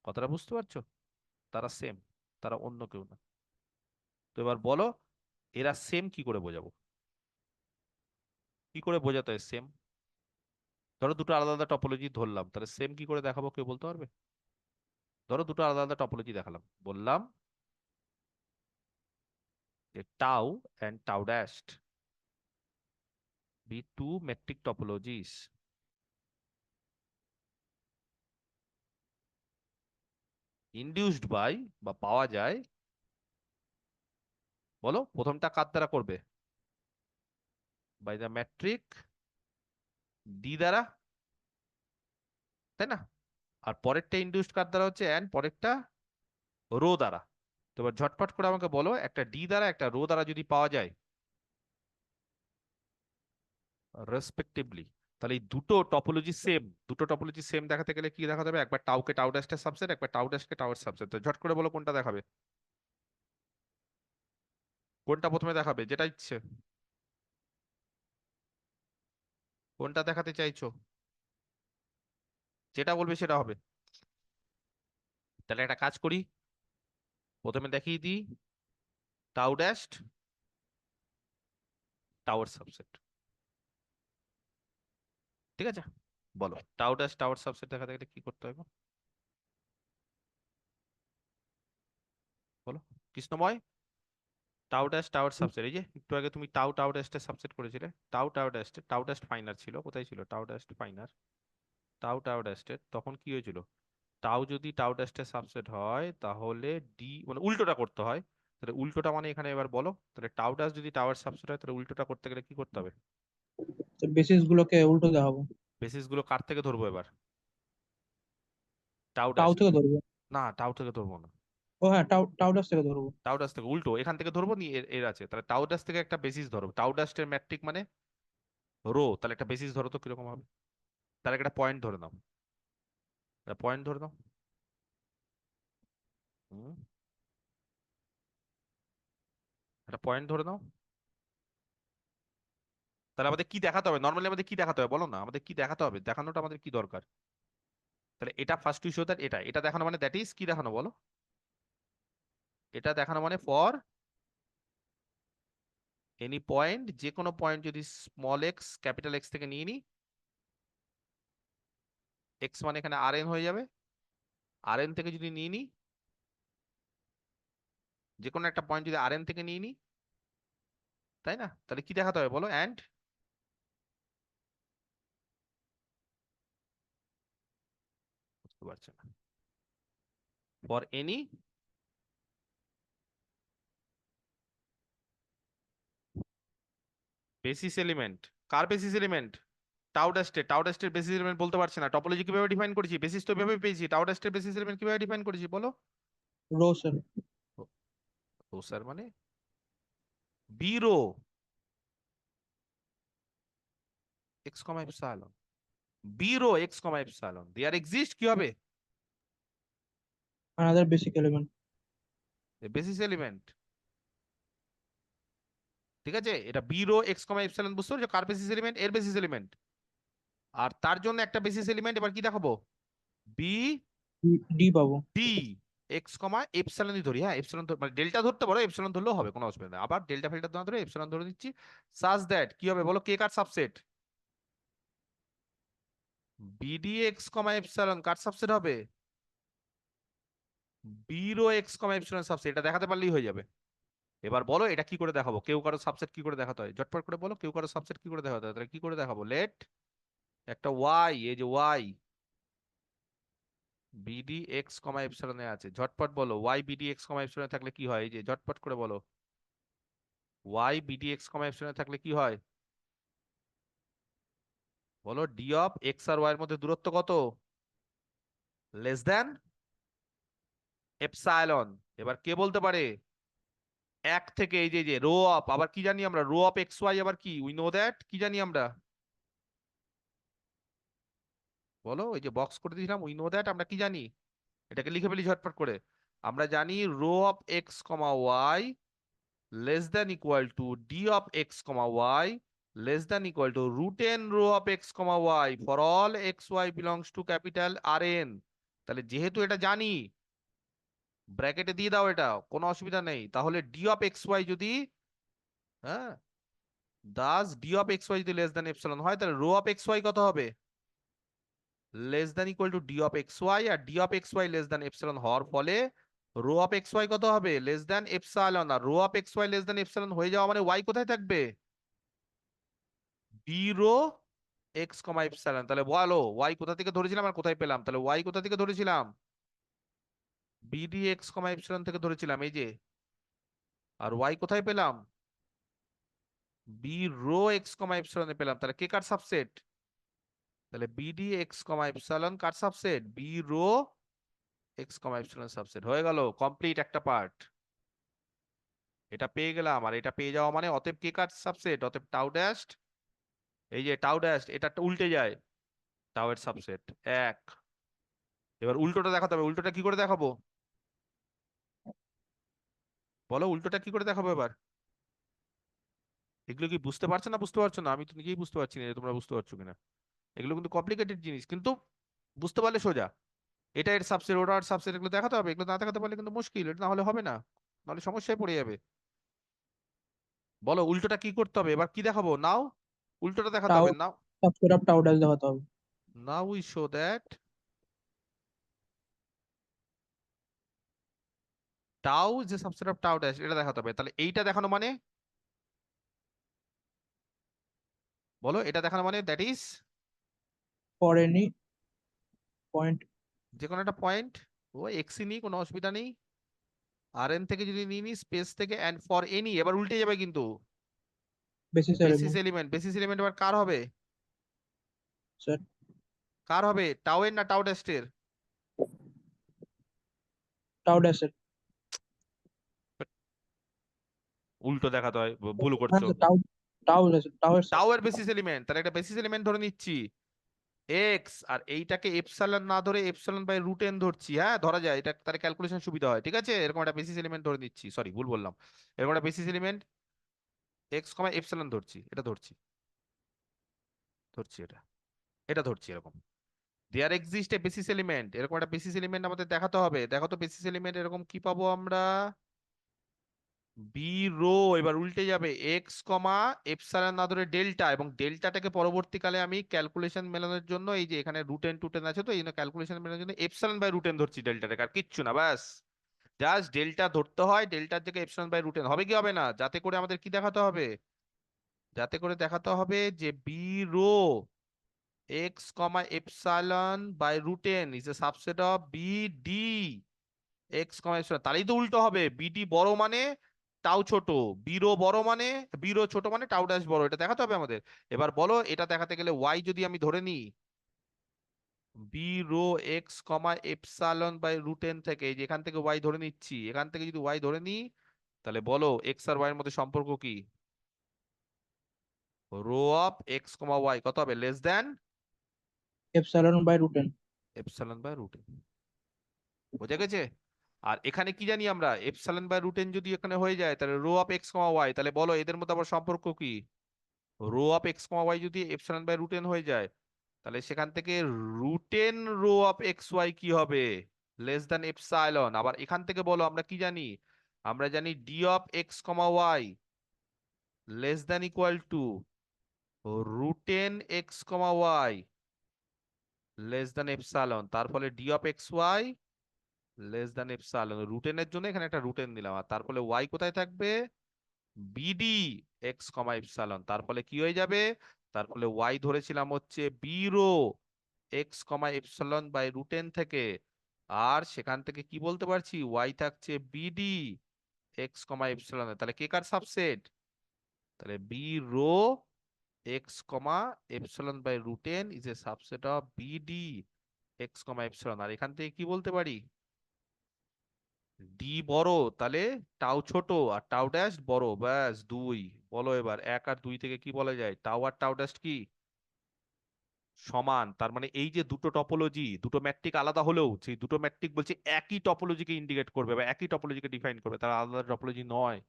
কথাটা বুঝতে পারছো? তারা সেম, তারা অন্য কেউ না। তো এবার বলো এরা সেম কি করে বোঝাবো? কি করে বোঝাতে হয় সেম? ধরো দুটো আলাদা আলাদা টপোলজি ধরলাম, তাহলে সেম কি করে দেখাবো কেউ বলতে পারবে? ধরো দুটো আলাদা আলাদা টপোলজি দেখালাম, বললাম যে tau and tau dashed be two metric topologies induced by, বা পাওয়া যায়, বলো প্রথমটা কার দ্বারা করবে? বাই দ্য ম্যাট্রিক ডি দ্বারা, তাই না? আর পরেরটা ইনডিউসড কার দ্বারা হচ্ছে, অ্যান্ড পরেরটা রো দ্বারা। তো এবার ঝটপট করে আমাকে বলো, একটা ডি দ্বারা একটা রো দ্বারা যদি পাওয়া যায় রেসপেক্টিভলি, তাহলে এই দুটো টপোলজি সেম দেখাতে গেলে কি দেখাতে হবে? একবার টাউকে টাউ ড্যাশের সাবসেট, একবার টাউ ড্যাশকে টাউয়ের সাবসেট। তো ঝট করে বলো কোনটা দেখাবে, কোনটা প্রথমে দেখাবে, যেটা ইচ্ছে, কোনটা দেখাতে চাইছো, যেটা বলবে সেটা হবে। তাহলে একটা কাজ করি, প্রথমে দেখিয়ে দিই টাউ ড্যাশড টাওয়ার সাবসেট। ঠিক আছে, বলো টাউ ড্যাশ টাওয়ার সাবসেট দেখাতে গেলে কি করতে হবে বলো? কৃষ্ণময়, টাউ ড্যাশ টাওয়ার সাবসেট, এই যে একটু আগে তুমি টাউ টাউ ড্যাশটা সাবসেট করেছিলে, টাউ ড্যাশ ফাইনার ছিল, কোথায় ছিল tau dash finer? Tau tau ড্যাশের তখন কি হয়েছিল, টাউ যদি টাউ ড্যাশের সাবসেট হয় তাহলে ডি মানে উল্টোটা করতে হয়। তাহলে উল্টোটা মানে এখানে এবার বলো, তাহলে টাউ ড্যাশ যদি টাওয়ার সাবসেট হয় তাহলে উল্টোটা করতে গেলে কি করতে হবে? বেসিস গুলোকে উল্টো দেখাবো। বেসিস গুলো কার থেকে ধরবো এবার? Tau tau dash. থেকে ধরবো। না, টাউ থেকে ধরবো না, ও হ্যাঁ, টাউ টাউ ড্যাশ থেকে ধরবো। টাউ ড্যাশ থেকে উল্টো এখান থেকে ধরবো, নিয়ে এর এর আছে, তাহলে টাউ ড্যাশ থেকে একটা বেসিস ধরো, টাউ ড্যাশের ম্যাট্রিক মানে রো, তাহলে একটা বেসিস ধরো তো কিরকম হবে? তাহলে একটা পয়েন্ট ধরে নাও, পয়েন্ট ধরে নাও। হুম, একটা পয়েন্ট ধরে নাও। তাহলে আমাদের কি দেখাতে হবে, নর্মালি আমাদের কি দেখাতে হবে বলো না, আমাদের কি দেখাতে হবে, দেখানোটা আমাদের কি দরকার? তাহলে এটা ফার্স্ট টু শো দ্যাট, এটা দেখানো মানে দ্যাট ইজ কি দেখানো বলো? এটা দেখানো মানে ফর এনি পয়েন্ট, যে কোনো পয়েন্ট যদি স্মল এক্স ক্যাপিটাল এক্স থেকে নিয়ে নি, এক্স মানে এখানে আর এন হয়ে যাবে, আর এন থেকে যদি নিয়ে নি, যে কোনো একটা পয়েন্ট যদি আর এন থেকে নিয়ে নি, তাই না? তাহলে কি দেখাতে হবে বলো? অ্যান্ড বুঝতে পারছে না, ফর এনি বেসিস এলিমেন্ট। কার বেসিস এলিমেন্ট? টাউডাস্টের বেসিস এলিমেন্ট বলতে পারছে না, টপোলজি কিভাবে ডিফাইন করেছি? বেসিস তো এভাবে পেয়েছি, টাউডাস্টের বেসিস এলিমেন্ট কিভাবে ডিফাইন করেছি বলো? Rho sir. ও স্যার মানে b rho x comma epsilon, b rho x comma epsilon there exist কি হবে? Another basic element. Basis element. ঠিক আছে, এটা b rho x comma epsilon, বুঝতে পারছো? কার বেসিস এলিমেন্ট? এর বেসিস এলিমেন্ট। আর তার জন্য একটা বেসিস এলিমেন্ট এবার কি দেখাবো? বি ডি পাবো। ডি এক্স কমা এপসাইলনই ধরি, হ্যাঁ এপসাইলন মানে ডেল্টা ধরতে পারো, এপসাইলন ধরলেও হবে, কোনো অসুবিধা নেই। আবার ডেল্টা ফেল্টা না ধরে এপসাইলন ধরে দিচ্ছি, সাজ দ্যাট কি হবে বলো? কে কার subset? BD x comma epsilon কার সাবসেট হবে? বিরো এক্স কমা এপসাইলন সাবসেট। এটা দেখাতে পারলেই হয়ে যাবে। এবার বলো এটা কি করে দেখাবো, কেউ কারো সাবসেট কি করে দেখাতে হয়, ঝটপট করে বলো, কেউ কারো সাবসেট কি করে দেখাতে হয়? তাহলে কি করে দেখাবো? লেট একটা ওয়াই, এই যে ওয়াই বিডি এক্স কমা এপসাইলনে আছে, ঝটপট বলো ওয়াই বিডি এক্স কমা এপসাইলনে থাকলে কি হয়? এই যে ঝটপট করে বলো, ওয়াই বিডি এক্স কমা এপসাইলনে থাকলে কি হয় বলো? ডি অফ এক্স আর ওয়াই এর মধ্যে দূরত্ব কত? Less than epsilon. এবার কে বলতে পারে? এক থেকে এই যে রো অফ, আবার কি জানি আমরা, রো অফ এক্স ওয়াই আবার কি, উই নো দ্যাট, কি জানি আমরা বলো? ওই যে বক্স করে দিয়েছিলাম, উই নো দ্যাট, আমরা কি জানি? এটাকে লিখে ফেলি ঝটপট করে। আমরা জানি rho of x comma Y less than equal to D of x comma Y less than equal to root N rho of x comma Y for all X Y belongs to capital R N. তাহলে যেহেতু এটা জানি, ব্র্যাকেটে দিয়ে দাও, এটা কোনো অসুবিধা নেই। তাহলে ডি অফ এক্স ওয়াই যদি, হ্যাঁ, thus D of x Y যদি লেস দ্যান এপসিলন হয়, তাহলে রো অফ এক্স ওয়াই কত হবে? Less than equal to D of x Y, আর D of x Y less than epsilon হওয়ার ফলে রো অফ এক্স ওয়াই কত হবে? Less than epsilon. আর rho of x Y less than epsilon হয়ে যাওয়া মানে ওয়াই কোথায় থাকবে? B rho x comma epsilon. তাহলে বলো ওয়াই কোথা থেকে ধরেছিলাম আর কোথায় পেলাম? তাহলে ওয়াই কোথা থেকে ধরেছিলাম? বিডি এক্স কমা এপসিলন থেকে ধরেছিলাম, এই যে। আর ওয়াই কোথায় পেলাম? বি রো এক্স কমা এপসিলনে পেলাম। তাহলে কে কার সাবসেট? তাহলে বিডি এক্স কমা এপসাইলন কার subset, B rho x comma epsilon subset হয়ে গেল, কমপ্লিট একটা পার্ট। এটা পেয়ে গেলাম, আর এটা পেয়ে যাওয়া মানে অতএব কে কার সাবসেট, অতএব টাউ ড্যাশড, এই যে টাউ ড্যাশড এটা উল্টে যায়, টাউ এর সাবসেট এক। এবার উল্টোটা দেখাতে হবে, উল্টোটা কি করে দেখাবো বলো, উল্টোটা কি করে দেখাবো এবার? এগুলো কি বুঝতে পারছো না, বুঝতে পারছো না? আমি তো নিজেই বুঝতে পারছি না যে তোমরা বুঝতে পারছো কিনা। এগুলো কিন্তু কমপ্লিকেটেড জিনিস, কিন্তু বুঝতে পারলে সোজা। এটা এর সাবসেট, ওটা এর সাবসেট, এগুলো দেখাতে হবে। এগুলো না দেখাতে পারলে কিন্তু মুশকিল, এটা না হলে হবে না, নাহলে সমস্যায় পড়ে যাবে। বলো উল্টোটা কি করতে হবে এবার, কি দেখাবো নাও, উল্টোটা দেখাতে টাউ হবে নাও। সাবসেট অফ টাউ ড্যাশ দেখাতে হবে। Now we show that tau যে সাবসেট অফ টাউ ড্যাশ, এটা দেখাতে হবে। তাহলে এইটা দেখানো মানে, বলো এটা দেখানো মানে that is for any point যে কোনো একটা পয়েন্ট, ও এক্সই নিই কোনো অসুবিধা নেই, আর এন থেকে যদি নিয়ে নি স্পেস থেকে, এন্ড ফর এনি, এবার উল্টে যাবে কিন্তু, basis basis element. Element, basis element এবার কার হবে, স্যার কার হবে, টাউ এর না টাউ ড্যাশের? টাউ ড্যাশের। উল্টো দেখাতে হয়, ভুল হ্যাঁ করছো। স্যার, টাউ টাউ ড্যাশের, টাউ এর টাও এর বেসিস এলিমেন্ট, তাহলে একটা বেসিস এলিমেন্ট ধরে নিচ্ছি এক্স, আর এইটাকে এপসাইলন না ধরে এপসাইলন বাই রুট এন ধরছি, হ্যাঁ ধরা যায়, এটা তার ক্যালকুলেশন সুবিধা হয়, ঠিক আছে। এরকম একটা বেসিস এলিমেন্ট ধরে নিচ্ছি, সরি ভুল বললাম, এরকম একটা basis element X comma epsilon ধরছি, এটা ধরছি, ধরছি এটা, এটা ধরছি এরকম। There exist a basis element, এরকম একটা বেসিস এলিমেন্ট আমাদের দেখাতে হবে। দেখো তো বেসিস এলিমেন্ট এরকম কি পাবো আমরা, বি রো, এবার উল্টে যাবে এক্স কমা এপসাইলন না ধরে ডেল্টা, এবং ডেল্টাটাকে পরবর্তীকালে আমি ক্যালকুলেশন মেলানোর জন্য, এই যে এখানে রুট এন টু টেন আছে, তো এই জন্য ক্যালকুলেশন মেলানোর জন্য এপসাইলন বাই রুট এন ধরছি ডেল্টাটাকে, আর কিচ্ছু না, ব্যাস। জাস্ট ডেল্টা ধরতে হয়, ডেল্টার জায়গায় এপসাইলন বাই রুট এন হবে কি হবে না, যাতে করে আমাদের কি দেখাতে হবে, যাতে করে দেখাতে হবে যে B rho x comma epsilon by root N is a subset of B D x comma epsilon. তাহলেই তো উল্টো হবে, বিডি বড় মানে টাউ ছোট, বিরো বড় মানে, বিরো ছোট মানে টাউ ড্যাশ বড়, এটা দেখাতে হবে আমাদের। এবার বলো এটা দেখাতে গেলে ওয়াই যদি আমি ধরে নিই, B rho x comma epsilon by root N থেকে, এই যে এখান থেকে ওয়াই ধরে নিচ্ছি, এখান থেকে যদি ওয়াই ধরে নিই, তাহলে বলো এক্স আর ওয়াই এর মধ্যে সম্পর্ক কি, rho of x comma Y কত হবে, less than epsilon by root N. Epsilon by root N, বোঝা গেছে। আর এখানে কি জানি আমরা, এপসাইলন বাই রুট এন যদি এখানে হয়ে যায়, তাহলে rho of x comma Y, তাহলে বলো এদের মধ্যে আবার সম্পর্ক কি, rho of x comma Y যদি এপসাইলন বাই রুট এন হয়ে যায়, তাহলে সেখান থেকে root N rho of x Y কি হবে, লেস দ্যান এপসাইলন। আবার এখান থেকে বলো আমরা কি জানি, আমরা জানি D of x comma Y less than equal to root N X comma Y less than epsilon, তার ফলে D of x Y less than epsilon, root N এর জন্য এখানে একটা রুট এন দিলাম, আর তার ফলে ওয়াই কোথায় থাকবে, বিডি এক্স কমা ইপসালন, তার ফলে কি হয়ে যাবে, তার ফলে ওয়াই ধরেছিলাম হচ্ছে B rho x comma epsilon by root N থেকে, আর সেখান থেকে কি বলতে পারছি, ওয়াই থাকছে বিডি এক্স কমা ইপসালন, তাহলে কে কার সাবসেট, তাহলে b rho x comma epsilon by root N is a subset of b d x comma epsilon. আর এখান থেকে কি বলতে পারি, ডি বড় তাহলে টাউ ছোট, আর টাউ ড্যাশ বড়, ব্যাস দুই। বলো এবার এক আর দুই থেকে কি বলা যায়, টাউ আর টাউ ড্যাশ কি সমান, তার মানে এই যে দুটো টপোলজি, দুটো ম্যাট্রিক আলাদা হলেও সেই দুটো ম্যাট্রিক বলছে একই টপোলজিকে ইন্ডিকেট করবে বা একই টপোলজিকে ডিফাইন করবে, তারা আলাদা টপোলজি নয়।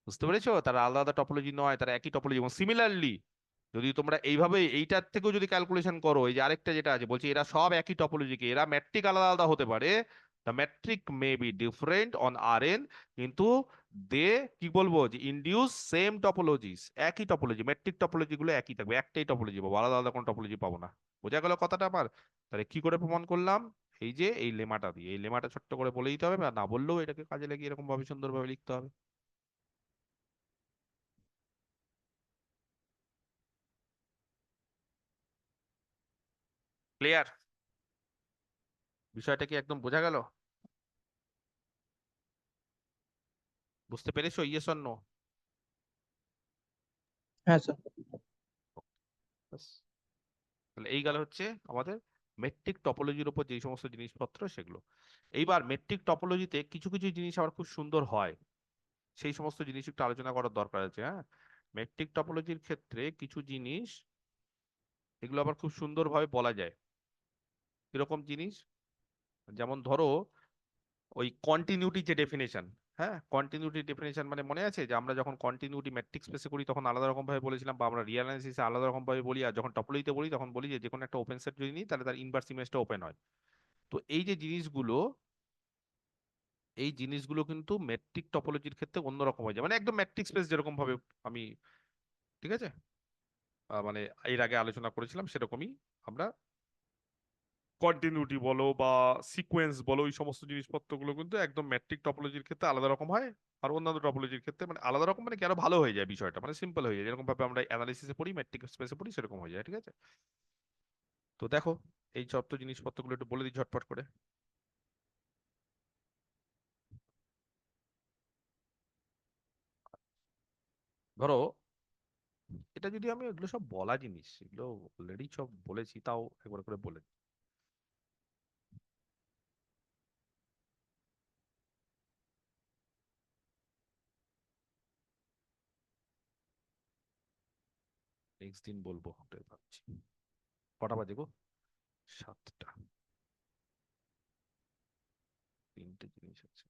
বুঝতে পেরেছো, তারা আলাদা আলাদা টপোলজি নয়, তারা একই টপোলজি। এবং সিমিলারলি যদি তোমরা এইভাবে এইটার থেকেও যদি ক্যালকুলেশন করো, এই যে আরেকটা যেটা আছে বলছি এরা সব একই টপোলজিকে, এরা ম্যাট্রিক আলাদা আলাদা হতে পারে, the metric may be different on R N, কিন্তু দে কি বলবো যে ইন্ডিউস সেম টপোলজিস, একই টপোলজি, ম্যাট্রিক টপোলজি গুলো একই থাকবে, একটাই টপোলজি পাবো, আলাদা আলাদা কোনো টপোলজি পাবো না। বোঝা গেল কথাটা আমার? তাহলে কি করে প্রমাণ করলাম, এই যে এই লেমাটা দিয়ে, এই লেমাটা ছোট্ট করে বলে দিতে হবে, বা না বললেও এটাকে কাজে লাগিয়ে এরকম ভাবে সুন্দরভাবে লিখতে হবে। ক্লিয়ার? বিষয়টা কি একদম বোঝা গেল? বুঝতে পেরেছো, ইয়েস অর নো? হ্যাঁ স্যার। তাহলে এই গেল হচ্ছে আমাদের মেট্রিক টপোলজির উপর যেই সমস্ত জিনিসপত্র সেগুলো। এইবার মেট্রিক টপোলজিতে কিছু কিছু জিনিস আবার খুব সুন্দর হয়, সেই সমস্ত জিনিস একটু আলোচনা করার দরকার আছে। হ্যাঁ, মেট্রিক টপোলজির ক্ষেত্রে কিছু জিনিস এগুলো আবার খুব সুন্দরভাবে বলা যায়। এরকম জিনিস যেমন ধরো ওই কন্টিনিউটি যে ডেফিনেশন, হ্যাঁ কন্টিনিউটি ডেফিনেশন মানে মনে আছে যে আমরা যখন কন্টিনিউটি ম্যাট্রিক্স স্পেসে করি তখন আলাদা রকম ভাবে বলেছিলাম, বা আমরা রিয়েল অ্যানালিসিসে আলাদা রকম ভাবে বলি, আর যখন টপোলজিতে বলি তখন বলি যে কোনো একটা ওপেন সেট যদি নিই তাহলে তার ইনভার্স ইমেজটা ওপেন হয়। তো এই যে জিনিসগুলো, এই জিনিসগুলো কিন্তু ম্যাট্রিক টপোলজির ক্ষেত্রে অন্যরকম হয়ে যায়, মানে একদম ম্যাট্রিক স্পেস যেরকম ভাবে আমি, ঠিক আছে, মানে এর আগে আলোচনা করেছিলাম সেরকমই আমরা কন্টিনিউটি বলো বা সিকোয়েন্স বলো এই সমস্ত জিনিসপত্রগুলো কিন্তু একদম ম্যাট্রিক টপোলজির ক্ষেত্রে আলাদা রকম হয়, আর অন্যান্য টপোলজির ক্ষেত্রে মানে আলাদা রকম মানে কি আরো ভালো হয়ে যায় বিষয়টা, মানে সিম্পল হয়ে যায়, যেরকম ভাবে আমরা অ্যানালিসিসে পড়ি ম্যাট্রিক স্পেসে পড়ি সেরকম হয়ে যায়। ঠিক আছে, তো দেখো এই সব তো জিনিসপত্রগুলো একটু বলে দিই ঝটপট করে। ধরো এটা যদি আমি, এগুলো সব বলা জিনিস, এগুলো অলরেডি সব বলেছি, তাও একবার করে বলে দিই। নেক্সট দিন বলবো ওটাই ভাবছি। কটা বাজে গো? 7টা। তিনটে জিনিস আছে।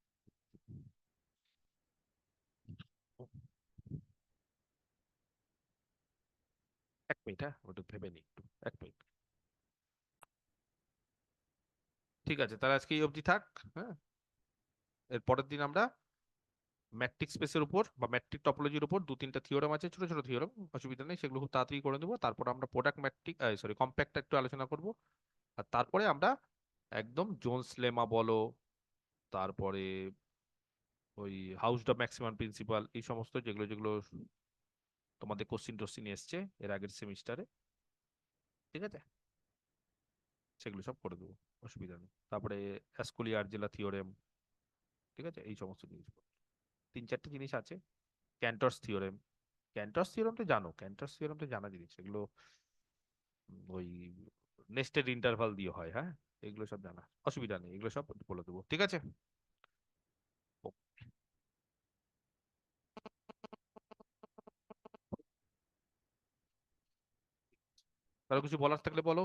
এক মিনিট, হ্যাঁ ওটা ভেবে নিই একটু, 1 মিনিট। ঠিক আছে, তাহলে আজকে এই অবধি থাক। হ্যাঁ, এর পরের দিন আমরা ম্যাট্রিক স্পেসের উপর বা ম্যাট্রিক টপোলজির উপর 2-3টা থিওরেম আছে, ছোট ছোট থিওরেম, অসুবিধা নেই, সেগুলো খুব তাড়াতাড়ি করে দেবো। তারপর আমরা প্রোডাক্ট ম্যাট্রিক, সরি কম্প্যাক্ট একটু আলোচনা করব। আর তারপরে আমরা একদম জোনস লেমা বলো, তারপরে ওই হাউস অফ ম্যাক্সিমাম প্রিন্সিপাল, এই সমস্ত যেগুলো যেগুলো তোমাদের কোশ্চিন টোশ্চিন এসছে এর আগের সেমিস্টারে, ঠিক আছে, সেগুলো সব করে দেবো, অসুবিধা নেই। তারপরে অ্যাস্কুলি আর্জেলা থিওরেম, ঠিক আছে, এই সমস্ত জিনিস 3-4টে জিনিস আছে। ক্যান্টরস থিওরেম, ক্যান্টরস থিওরেম তো জানো, ক্যান্টরস থিওরেম তো জানা জিনিস, এগুলো ওই নেস্টেড ইন্টারভাল দিয়ে হয়। হ্যাঁ, এগুলো সব জানা, অসুবিধা নেই, এগুলো সব বলে দেবো। ঠিক আছে, ও, কারো কিছু বলার থাকলে বলো।